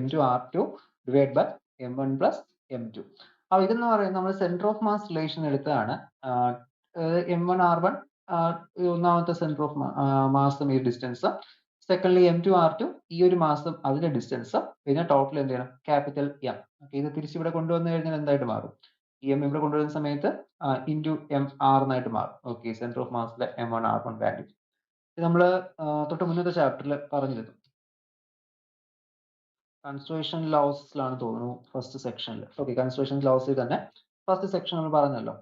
M2 R2 divided by M1 plus M2. അപ്പോൾ ഇതെന്ന് പറയുന്നത് നമ്മൾ centre of mass relation എടുത്തതാണ്. M1 R1 ഒന്നാമത്തെ centre of മാസും ഈ distance, secondly M2 R2 ഈ ഒരു മാസും അതിന്റെ ഡിസ്റ്റൻസ്, പിന്നെ ടോട്ടൽ എന്ത് ചെയ്യണം, ക്യാപിറ്റൽ എം. ഓക്കെ, ഇത് തിരിച്ചിവിടെ കൊണ്ടുവന്നു കഴിഞ്ഞാൽ എന്തായിട്ട് മാറും, ഈ എം ഇവിടെ കൊണ്ടുവരുന്ന സമയത്ത് ഇൻറ്റു എം ആർ എന്നായിട്ട് മാറും. ഓക്കെ, സെന്റർ ഓഫ് മാസിലെ M1 R1 വാല്യൂ ഇത് നമ്മൾ തൊട്ട് മുന്നത്തെ ചാപ്റ്ററിൽ പറഞ്ഞിരുന്നു. കൺസ്ട്രക്ഷൻ ലോസിലാണ് തോന്നുന്നു ഫസ്റ്റ് സെക്ഷനിൽ. ഓക്കെ, കൺസ്ട്രക്ഷൻ ലോസിൽ തന്നെ ഫസ്റ്റ് സെക്ഷൻ നമ്മൾ പറഞ്ഞല്ലോ,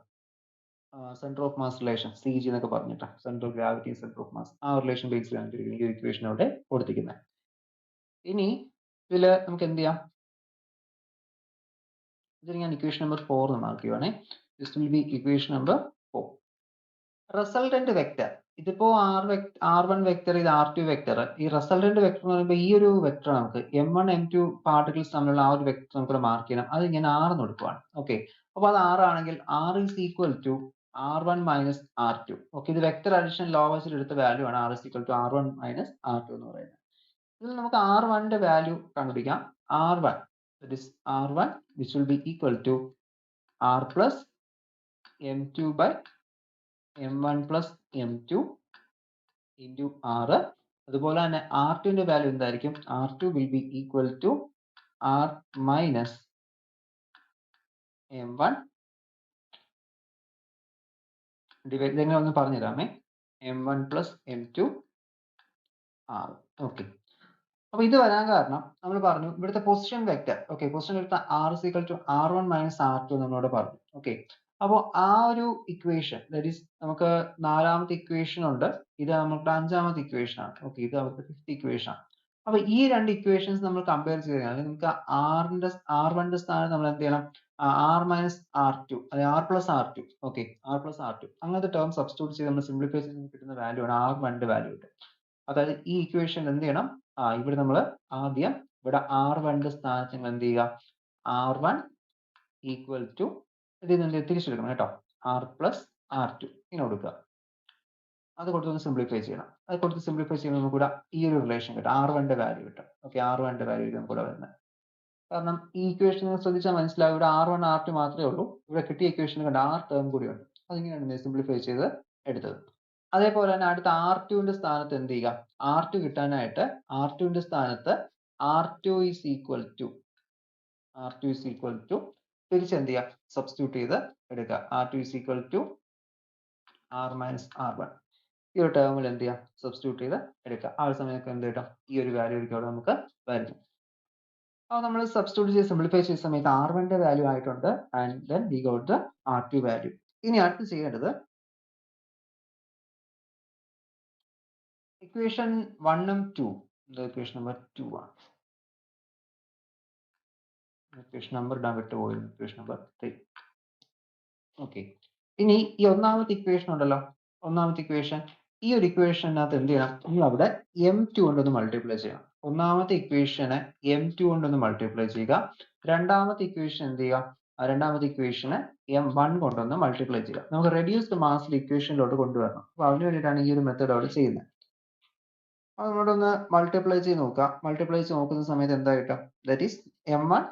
centre of mass relation CG എന്നൊക്കെ പറഞ്ഞിട്ട്, centre of gravity centre of mass, ആ റിലേഷൻ ബേസ് ചെയ്താണ് ഈ ഇക്വേഷൻ അവിടെ കൊടുത്തിരിക്കുന്നത്. ഇനി ഇതിൽ നമുക്ക് എന്ത് ചെയ്യാം, ഇതിൽ ഞാൻ ഇക്വേഷൻ നമ്പർ 4 മാർക്ക് ചെയ്യുവാണേ. This will be equation number 4. Resultant vector, ഇതിപ്പോ R1 വെക്ടർ, ഇത് R2 വെക്ടർ. ഈ റിസൾട്ടന്റ് വെക്ടർ എന്ന് പറയുമ്പോൾ ഈ ഒരു വെക്ടർ നമുക്ക് M1 M2 പാർട്ടിക്കിൾസ് തമ്മിലുള്ള ആ ഒരു വെക്ടർ നമുക്ക് മാർക്ക് ചെയ്യണം. അത് ഞാൻ R എന്ന് കൊടുക്കുവാണ്. ഓക്കെ, അപ്പോൾ അത് R ആണെങ്കിൽ R is equal to R1 minus R2. Okay, ഇത് വെക്ടർ അഡിഷൻ ലോ വെച്ചിട്ട് എടുത്ത വാല്യൂ ആണ്. R is equal to R1 minus R2 എന്ന് പറയുന്നത്. ഇതിൽ നമുക്ക് R1ന്റെ വാല്യൂ കണ്ടുപിടിക്കാം. R1, that is R1 which will be equal to R plus M2 by M1 plus M2 into R. അതുപോലെ തന്നെ R2ന്റെ വാല്യൂ എന്തായിരിക്കും, R2 will be equal to R minus M1 divide, ഇതെങ്ങനെ ഒന്ന് പറഞ്ഞുതരാമേ, M1 plus M2 R. Okay, അപ്പൊ ഇത് വരാൻ കാരണം നമ്മൾ പറഞ്ഞു ഇവിടുത്തെ position vector. Okay, position vector R is equal to R1 minus R2 നമ്മളോട് പറഞ്ഞു. ഓക്കെ, അപ്പോൾ ആ ഒരു ഇക്വേഷൻ, ദാറ്റ് ഈസ് നമുക്ക് നാലാമത്തെ ഇക്വേഷൻ ഉണ്ട്, ഇത് നമുക്ക് അഞ്ചാമത്തെ ഇക്വേഷൻ ആണ്. ഓക്കെ, ഇത് അവർക്ക് ഫിഫ്ത്ത് ഇക്വേഷൻ ആണ്. അപ്പൊ ഈ രണ്ട് ഇക്വേഷൻസ് നമ്മൾ കമ്പയർ ചെയ്ത് കഴിഞ്ഞാൽ നമുക്ക് R1ന്റെ സ്ഥാനത്ത് നമ്മൾ എന്ത് ചെയ്യണം, R minus R2 അല്ലെ R plus R2. Okay, R plus R2 അങ്ങനത്തെ ടേം സബ്സ്റ്റിറ്റ്യൂട്ട് ചെയ്ത് നമ്മൾ സിംപ്ലിഫൈ ചെയ്ത് കിട്ടുന്ന വാല്യൂ ആണ് R1ന്റെ വാല്യൂ. അതായത് ഈ ഇക്വേഷൻ എന്ത് ചെയ്യണം, ഇവിടെ നമ്മൾ ആദ്യം ഇവിടെ R1ന്റെ സ്ഥാനത്ത് നമ്മൾ എന്ത് ചെയ്യുക, R1 ഈക്വൽ ടു ഇത് തിരിച്ചെടുക്കണം കേട്ടോ, R plus R2 ഇങ്ങനെ കൊടുക്കുക. അത് കൊടുത്തൊന്ന് സിംപ്ലിഫൈ ചെയ്യണം. അത് കൊടുത്ത് സിംപ്ലിഫൈ ചെയ്യുമ്പോൾ നമുക്ക് കൂടെ ഈ ഒരു റിലേഷൻ കിട്ടും, R1ന്റെ വാല്യൂ കിട്ടും. ഓക്കെ, R1ന്റെ വാല്യൂ നമുക്ക് കൂടെ വരുന്നത്. കാരണം ഈ ഇക്വേഷൻ ശ്രദ്ധിച്ചാൽ മനസ്സിലാവും, ഇവിടെ R1 R2 മാത്രമേ ഉള്ളൂ, ഇവിടെ കിട്ടിയ ഇക്വേഷൻ കണ്ട R ടേം കൂടിയുണ്ട്. അതിങ്ങനെയാണ് സിംപ്ലിഫൈ ചെയ്ത് എടുത്തത്. അതേപോലെ തന്നെ അടുത്ത R2ന്റെ സ്ഥാനത്ത് എന്ത് ചെയ്യുക, R2 കിട്ടാനായിട്ട് R2ന്റെ സ്ഥാനത്ത് R2 is equal to തിരിച്ച് എന്ത് ചെയ്യുക, സബ്സ്റ്റിറ്റ്യൂട്ട് ചെയ്ത് എടുക്കുക. R2 is equal to R minus R1. ഈ ഒരു ടേമിൽ എന്ത് ചെയ്യാം, സബ്സ്റ്റിറ്റ്യൂട്ട് ചെയ്ത് എടുക്കുക. ആ ഒരു സമയത്ത് എന്ത് കിട്ടും, ഈ ഒരു വാല്യൂ ആയിരിക്കും അവിടെ നമുക്ക് വരുന്നത്. അപ്പോൾ നമ്മൾ സബ്സ്റ്റിറ്റ്യൂട്ട് ചെയ്ത് സിംപ്ലിഫൈ ചെയ്ത സമയത്ത് R1ന്റെ വാല്യൂ ആയിട്ടുണ്ട് and then we got the R2 value. ഇനി അടുത്ത് ചെയ്യേണ്ടത് ഇക്വേഷൻ 1 ഉം 2, ഇക്വേഷൻ നമ്പർ 2 ആണ്. ഇക്വേഷൻ നമ്പർ ഇടാൻ വിട്ടുപോയി, ഇക്വേഷൻ നമ്പർ 3. ഓക്കെ, ഇനി ഈ ഒന്നാമത്തെ ഇക്വേഷൻ ഉണ്ടല്ലോ, ഒന്നാമത്തെ ഇക്വേഷൻ, ഈ ഒരു ഇക്വേഷനകത്ത് എന്ത് ചെയ്യണം, നിങ്ങൾ അവിടെ m2 കൊണ്ടൊന്ന് മൾട്ടിപ്ലൈ ചെയ്യണം. ഒന്നാമത്തെ ഇക്വേഷനെ m2 കൊണ്ടൊന്ന് മൾട്ടിപ്ലൈ ചെയ്യുക. രണ്ടാമത്തെ ഇക്വേഷൻ എന്ത് ചെയ്യുക, രണ്ടാമത്തെ ഇക്വേഷനെ m1 കൊണ്ടൊന്ന് മൾട്ടിപ്ലൈ ചെയ്യുക. നമുക്ക് റെഡ്യൂസ്ഡ് മാസ് ഇക്വേഷനിലോട്ട് കൊണ്ടുവരണം. അപ്പോൾ അതിന് വേണ്ടിയിട്ടാണ് ഈ ഒരു മെത്തേഡ് അവിടെ ചെയ്യുന്നത്. അപ്പോൾ നമ്മളോടൊന്ന് മൾട്ടിപ്ലൈ ചെയ്ത് നോക്കുക. മൾട്ടിപ്ലൈ ചെയ്ത് നോക്കുന്ന സമയത്ത് എന്താ കിട്ടും, that is m1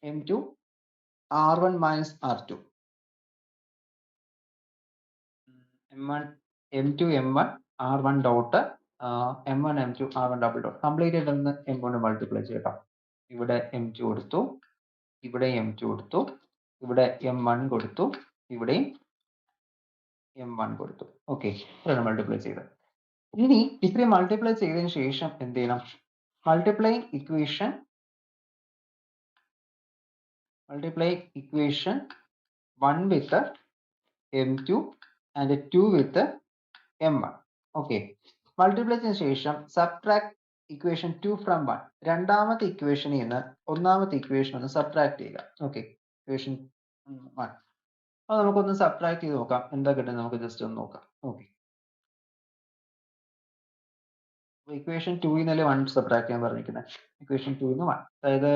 m2 r1 minus r2, m1 m2 m1 r1 dot m1 m2 r1 double dot complete ആയിട്ട് ഒന്ന് m കൊണ്ട് മൾട്ടിപ്ലൈ ചെയ്യട്ടോ. ഇവിടെ m2 കൊടുത്തു, ഇവിടെ m2 കൊടുത്തു, ഇവിടെ m1 കൊടുത്തു, ഇവിടെയും m1 കൊടുത്തു. ഓക്കെ, ഇതാണ് മൾട്ടിപ്ലൈ ചെയ്തത്. ഇനി ഇത്രയും മൾട്ടിപ്ലൈ ചെയ്തതിന് ശേഷം എന്ത് ചെയ്യണം, multiply equation equation 1 with m2 and 2 with m1. Okay, multiply ചെയ്തതിനു ശേഷം സബ്ട്രാക്ട് ഇക്വേഷൻ 2 from 1. രണ്ടാമത്തെ ഇക്വേഷനിൽ നിന്ന് ഒന്നാമത്തെ ഇക്വേഷൻ ഒന്ന് സബ്ട്രാക്ട് ചെയ്യുക. ഓക്കെ, ഇക്വേഷൻ 1 അത് നമുക്കൊന്ന് സബ്ട്രാക്ട് ചെയ്ത് നോക്കാം, എന്താ കിട്ടുന്നത് നമുക്ക് ജസ്റ്റ് ഒന്ന് നോക്കാം. ഓക്കെ, ഇക്വേഷൻ 2 ന്നല്ലേ 1 സബ്ട്രാക്ട് ചെയ്യാൻ പറഞ്ഞിരിക്കുന്നത്. ഇക്വേഷൻ 2 ന്ന് 1, അതായത്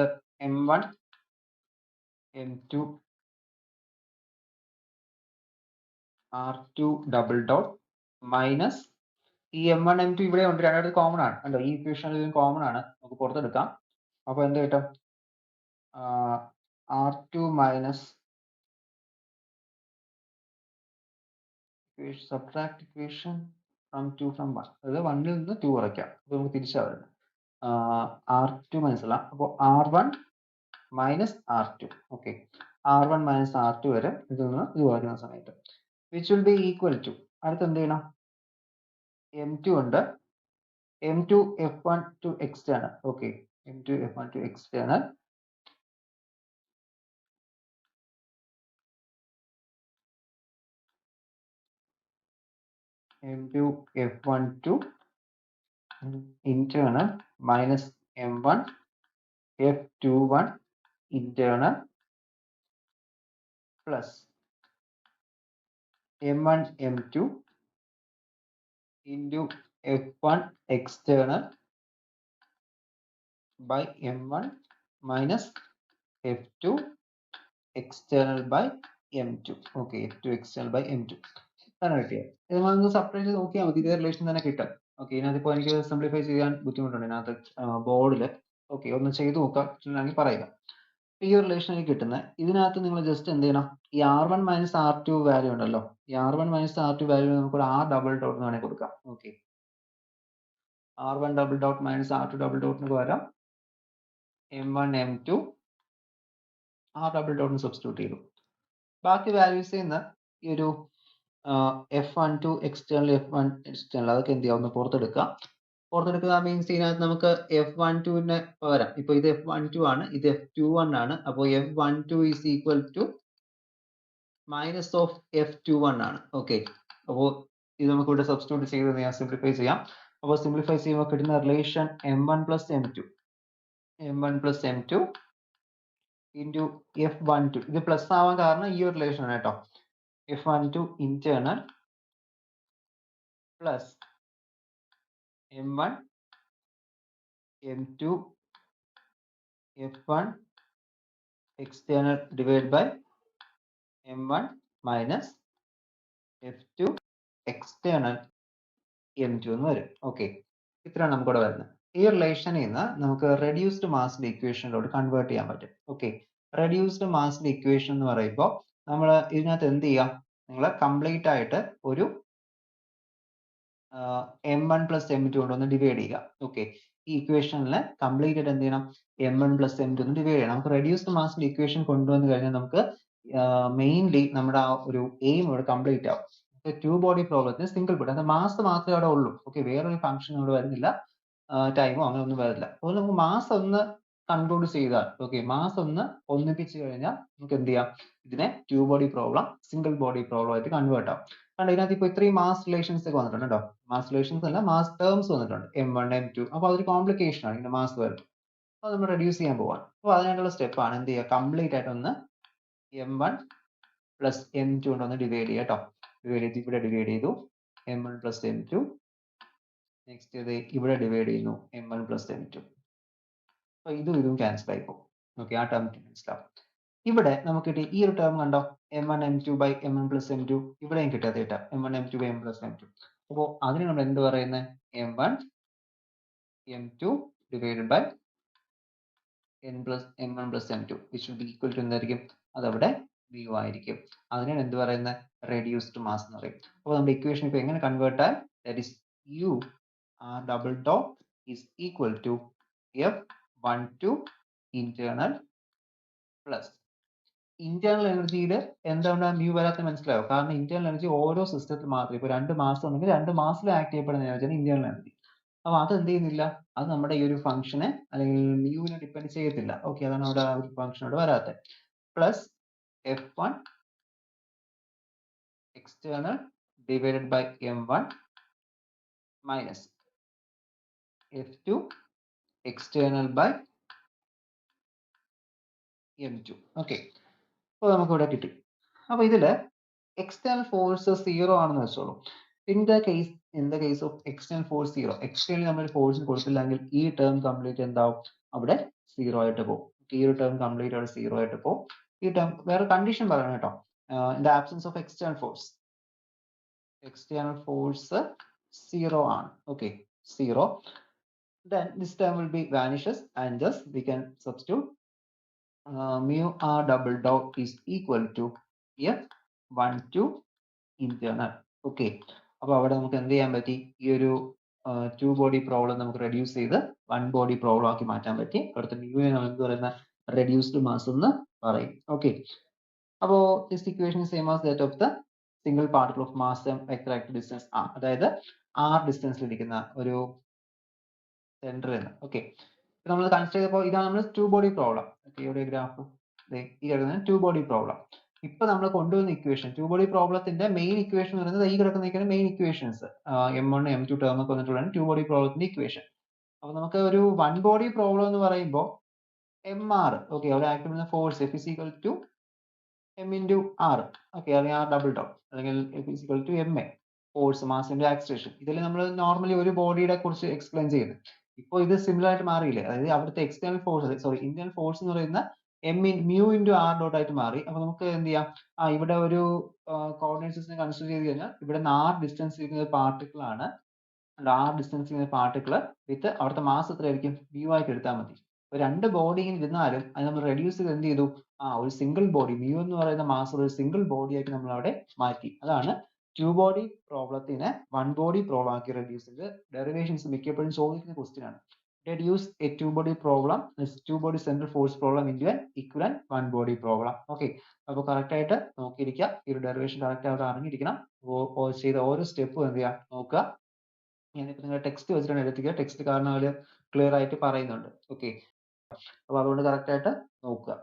m1 m2 r2 double dot minus ഈ m1 m2 ഇവിടെ ഉണ്ട്, രണ്ടാമത് കോമൺ ആണ് കണ്ടോ, ഈ ഇക്വേഷനിൽ കോമൺ ആണ്, നമുക്ക് പുറത്തെടുക്കാം. അപ്പോൾ എന്ത് കിട്ടും, r2 minus subtract equation from 2 from 1, അതായത് 1ൽ നിന്ന് 2 കുറയ്ക്കാം. അപ്പോൾ നമുക്ക് തിരിച്ചാ വരുന്നത്, r2 മനസ്സിലാം. അപ്പോൾ r1 minus r2. Okay, r1 minus r2 വരെ ഇതിൽ നിന്ന് ഇത് കുറയ്ക്കുന്ന സമയത്ത് which will be equal to, അടുത്ത് എന്ത് ചെയ്യണം, m2 ഉണ്ട്, m2 f1 to external. Okay, m2 f1 to external m2 f1 to internal minus m1 f21 internal plus m1 m2 into f1 external by m1 minus f2 external by m2. Okay, f2 external by m2 ആണ് കിട്ടിയത്. ഇത് നമ്മളൊന്ന് separate ചെയ്ത് നോക്കിയാൽ മതി, ഇതേ relation തന്നെ കിട്ടും. ഓക്കെ, ഇതിനകത്തിപ്പോൾ എനിക്ക് സിംപ്ലിഫൈ ചെയ്യാൻ ബുദ്ധിമുട്ടുണ്ട് ഇതിനകത്ത് ബോർഡിൽ. ഓക്കെ, ഒന്ന് ചെയ്ത് നോക്കാം, പറ്റുകയാണെങ്കിൽ പറയുക. ഈ ഒരു റിലേഷൻ എനിക്ക് കിട്ടുന്നത്, ഇതിനകത്ത് നിങ്ങൾ ജസ്റ്റ് എന്ത് ചെയ്യണം, ഈ r1 മൈനസ് r2 വാല്യൂ ഉണ്ടല്ലോ, ഈ r1 മൈനസ് r2 വാല്യൂ നമുക്ക് ഒരു r ഡബിൾ ഡോട്ട് എന്ന് വേണമെങ്കിൽ കൊടുക്കാം. Okay, r1 double dot minus r2 double ഡോട്ടിന് പകരം m1 m2 r double ഡോട്ടിന് substitute ചെയ്തു. ബാക്കി വാല്യൂസിൽ നിന്ന് ഈ ഒരു f1 to external f1 external അതൊക്കെ എന്ത് ചെയ്യാം, ഒന്ന് പുറത്തെടുക്കുക. പുറത്തെടുക്കുക മീൻസ് ഇതിനകത്ത് നമുക്ക് f12ന് പകരം, ഇപ്പൊ ഇത് f12 ആണ്, ഇത് f21 ആണ്. അപ്പോൾ f12 is equal to minus of f21 ആണ്. ഓക്കെ, അപ്പോൾ ഇത് നമുക്ക് ഇവിടെ സബ്സ്റ്റിറ്റ്യൂട്ട് ചെയ്ത് ഞാൻ സിംപ്ലിഫൈ ചെയ്യാം. അപ്പോൾ സിംപ്ലിഫൈ ചെയ്യുമ്പോൾ കിട്ടുന്ന relation m1 plus m2 into f12, ഇത് പ്ലസ് ആവാൻ കാരണം ഈ ഒരു റിലേഷൻ ആണ് കേട്ടോ, f12 internal plus m1 m2 f1 external divided by m1 minus f2 external m2 എന്ന് വരും. ഓക്കെ, ഇത്രയാണ് നമുക്കിവിടെ വരുന്നത്. ഈ റിലേഷനിൽ നിന്ന് നമുക്ക് റെഡ്യൂസ്ഡ് മാസിന്റെ ഇക്വേഷനിലോട്ട് കൺവേർട്ട് ചെയ്യാൻ പറ്റും. ഓക്കെ, റെഡ്യൂസ്ഡ് മാസിന്റെ ഇക്വേഷൻ എന്ന് പറയുമ്പോൾ നമ്മൾ ഇതിനകത്ത് എന്ത് ചെയ്യാം, നിങ്ങൾ കംപ്ലീറ്റ് ആയിട്ട് ഒരു m1 പ്ലസ് m2 കൊണ്ടൊന്ന് ഡിവൈഡ് ചെയ്യുക. ഓക്കെ, ഈ ഇക്വേഷനിൽ കംപ്ലീറ്റ് ആയിട്ട് എന്ത് ചെയ്യണം, m1 പ്ലസ് m2 ഒന്ന് ഡിവൈഡ് ചെയ്യണം. നമുക്ക് റെഡ്യൂസ്ഡ് മാസിന്റെ ഇക്വേഷൻ കൊണ്ടുവന്ന് കഴിഞ്ഞാൽ നമുക്ക് മെയിൻലി നമ്മുടെ ആ ഒരു എയിം ഇവിടെ കംപ്ലീറ്റ് ആവും. ടു ബോഡി പ്രോബ്ലത്തിന് സിംഗിൾ ബോഡി അത് മാസ് മാത്രമേ അവിടെ ഉള്ളൂ. ഓക്കെ, വേറൊരു ഫംഗ്ഷൻ അവിടെ വരുന്നില്ല, ടൈമോ അങ്ങനെ ഒന്നും വരില്ല. അപ്പോൾ നമുക്ക് മാസ് ഒന്ന് കൺക്ലൂഡ് ചെയ്താൽ, ഓക്കെ, മാസ് ഒന്ന് ഒന്നിപ്പിച്ച് കഴിഞ്ഞാൽ നമുക്ക് എന്ത് ചെയ്യാം, ഇതിനെ two body problem single body problem ആയിട്ട് കൺവേർട്ട് ആവും. കാരണം ഇതിനകത്ത് ഇപ്പോൾ ഇത്രയും മാസ് റിലേഷൻസ് ഒക്കെ വന്നിട്ടുണ്ട് കേട്ടോ. മാസ് റിലേഷൻസ് അല്ല, മാസ് ടേംസ് വന്നിട്ടുണ്ട്, M1 M2. അപ്പോൾ അതൊരു കോംപ്ലിക്കേഷൻ ആണ് ഇതിന്റെ മാസ് വരുന്നത്. അപ്പോൾ നമ്മൾ റെഡ്യൂസ് ചെയ്യാൻ പോവാണ്. അപ്പോൾ അതിനായിട്ടുള്ള സ്റ്റെപ്പാണ് എന്ത് ചെയ്യുക, കംപ്ലീറ്റ് ആയിട്ട് ഒന്ന് M1 പ്ലസ് M2 കൊണ്ട് ഒന്ന് ഡിവൈഡ് ചെയ്യുക കേട്ടോ. ഡിവൈഡ് ചെയ്ത് ഇവിടെ ഡിവൈഡ് ചെയ്തു M1 പ്ലസ് M2. നെക്സ്റ്റ് ഇത് ഇവിടെ ഡിവൈഡ് ചെയ്യുന്നു M1 പ്ലസ് M2. അപ്പോൾ ഇതും ക്യാൻസൽ ആയി പോകും. ഓക്കെ, ആ ടേം മനസ്സിലാവും. ഇവിടെ നമുക്ക് കിട്ടി ഈ ഒരു ടേം കണ്ടോ, M1 M2 by M1 plus M2. ഇവിടെയും കിട്ടാത്ത കിട്ടാം M1 M2 by M plus M2. അപ്പോൾ അതിന് നമ്മൾ എന്ത് പറയുന്നത്, M1 M2 divided by M1 plus M2 which will be equal to എന്തായിരിക്കും, അതവിടെ mu ആയിരിക്കും. അതിനാണ് എന്ത് പറയുന്നത്, റെഡ്യൂസ്ഡ് മാസ് എന്ന് പറയും. അപ്പോൾ നമ്മുടെ ഇക്വേഷൻ ഇപ്പോൾ എങ്ങനെ കൺവേർട്ട് ആയി, that is U R double dot is equal to F12 internal plus internal എനർജിയിൽ എന്താണ് മ്യൂ വരാത്ത മനസ്സിലാവും. കാരണം ഇന്റേണൽ എനർജി ഓരോ സിസ്റ്റത്തിൽ മാത്രമേ, ഇപ്പോൾ 2 മാസ് ഉണ്ടെങ്കിൽ 2 മാസിൽ ആക്ട് ചെയ്യപ്പെടുന്ന എനർജിയാണ് ഇന്റേണൽ എനർജി. അപ്പോൾ അത് എന്ത് ചെയ്യുന്നില്ല, അത് നമ്മുടെ ഈ ഒരു ഫംഗ്ഷനെ അല്ലെങ്കിൽ മ്യൂവിനെ ഡിപ്പെൻഡ് ചെയ്യത്തില്ല. ഓക്കെ, അതാണ് അവിടെ ആ ഒരു ഫംഗ്ഷൻ അവിടെ വരാത്തത്. Plus F1 external divided by M1 minus F2 external by M2. Okay, അപ്പോൾ നമുക്ക് ഇവിടെ കിട്ടി. അപ്പോൾ ഇതില് എക്സ്റ്റേണൽ ഫോഴ്സ് 0 ആണെന്ന് വെച്ചോളൂ. In the case of external force 0, external നമ്മൾ ഫോഴ്സ് കൊടുത്തില്ലെങ്കിൽ ഈ ടേം കംപ്ലീറ്റ് എന്താവും, അവിടെ 0 ആയിട്ട് പോകും. ഈ ഒരു ടേം കംപ്ലീറ്റ് അവിടെ 0 ആയിട്ട് പോകും. ഈ ടേം വേറെ കണ്ടീഷൻ പറയണം കേട്ടോ, in the absence of external force 0 ആണ്. Okay, 0. Then this term will be vanishes and just we can substitute mu R double dot is equal to F12 internal. Okay, അപ്പോൾ അവിടെ നമുക്ക് എന്ത് ചെയ്യാൻ പറ്റി, ഈ ഒരു ടു ബോഡി പ്രോബ്ലം നമുക്ക് റെഡ്യൂസ് ചെയ്ത് വൺ ബോഡി പ്രോബ്ലം ആക്കി മാറ്റാൻ പറ്റി. അവിടുത്തെ മ്യൂവിനെ നമ്മൾ എന്ത് പറയുന്ന റെഡ്യൂസ്ഡ് മാസ് എന്ന് പറയും. ഓക്കെ, അപ്പോൾ this equation is same as that of the single particle of mass vector act distance R, അതായത് R ഡിസ്റ്റൻസിൽ ഇരിക്കുന്ന ഒരു സെന്ററിൽ നിന്ന്. ഓക്കെ, നമ്മൾ കൺസിഡർ ചെയ്തപ്പോൾ ഇതാണ് നമ്മൾ ടു ബോഡി പ്രോബ്ലം. ഓക്കെ, ഇവിടെ ഗ്രാഫ് ഈ കിടക്കുന്ന ടു ബോഡി പ്രോബ്ലം. ഇപ്പൊ നമ്മൾ കൊണ്ടുവന്ന ഇക്വേഷൻ, ടു ബോഡി പ്രോബ്ലത്തിന്റെ മെയിൻ ഇക്വേഷൻ എന്ന് പറയുന്നത് ഈ കിടക്കുന്ന main equations M1 M2 term ഒക്കെ വന്നിട്ടുള്ളതാണ് ടു ബോഡി പ്രോബ്ലത്തിന്റെ ഇക്വേഷൻ. അപ്പൊ നമുക്ക് ഒരു വൺ ബോഡി പ്രോബ്ലം എന്ന് പറയുമ്പോൾ MR, ഓക്കെ, അവിടെ ആക്ട് ചെയ്യുന്ന force F is equal to M into R. Okay, അല്ലെങ്കിൽ R ഡബിൾ ഡോട്ട് അല്ലെങ്കിൽ F is equal to MA, force mass into acceleration. ഇതിൽ നമ്മൾ നോർമലി ഒരു ബോഡിയുടെ കുറിച്ച് എക്സ്പ്ലെയിൻ ചെയ്യുന്നത്. ഇപ്പോൾ ഇത് സിമിലർ ആയിട്ട് മാറിയില്ലേ, അതായത് അവിടുത്തെ external force, sorry, internal force എന്ന് പറയുന്ന mu into R ഡോട്ട് ആയിട്ട് മാറി. അപ്പൊ നമുക്ക് എന്ത് ചെയ്യാം, ഇവിടെ ഒരു കോർഡിനേറ്റ് സിസ്റ്റം കൺസിഡർ ചെയ്ത് കഴിഞ്ഞാൽ ഇവിടെ നിന്ന് R ഡിസ്റ്റൻസ് ഇരിക്കുന്ന പാർട്ടിക്കിൾ ആണ്, R ഡിസ്റ്റൻസ് ഇരിക്കുന്ന പാർട്ടിക്കിൾ വിത്ത് അവിടുത്തെ മാസ് എത്രയായിരിക്കും, mu ആയിട്ട് എടുത്താൽ മതി. അപ്പോൾ രണ്ട് ബോഡി ഇരുന്നാലും അത് നമ്മൾ റെഡ്യൂസ് ചെയ്ത് എന്ത് ചെയ്തു, ഒരു സിംഗിൾ ബോഡി mu എന്ന് പറയുന്ന മാസ് ഒരു സിംഗിൾ ബോഡി ആയിട്ട് നമ്മൾ അവിടെ മാറ്റി. അതാണ് ടു ബോഡി പ്രോബ്ലത്തിനെ വൺ ബോഡി പ്രോബ്ലം ആക്കി റെഡ്യൂസ് ചെയ്ത്. ഡെറിവേഷൻസ് മിക്കപ്പോഴും ചോദിക്കുന്ന ക്വസ്റ്റ്യൻ ആണ്, reduce a two body problem, two body central force problem into an equivalent one body problem. Okay, അപ്പോൾ കറക്റ്റ് ആയിട്ട് നോക്കിയിരിക്കുക, ഈ ഒരു ഡെറിവേഷൻ കറക്റ്റ് ആയിട്ട് അറിഞ്ഞിരിക്കണം. ചെയ്ത ഓരോ സ്റ്റെപ്പും എന്ത് ചെയ്യുക നോക്കുക. ഞാനിപ്പോൾ നിങ്ങൾ ടെക്സ്റ്റ് വെച്ചിട്ടാണ് എടുത്തിക്കുക, ടെക്സ്റ്റ് കാരണം അവർ ക്ലിയർ ആയിട്ട് പറയുന്നുണ്ട്. ഓക്കെ, അപ്പോൾ അതുകൊണ്ട് കറക്റ്റ് ആയിട്ട് നോക്കുക.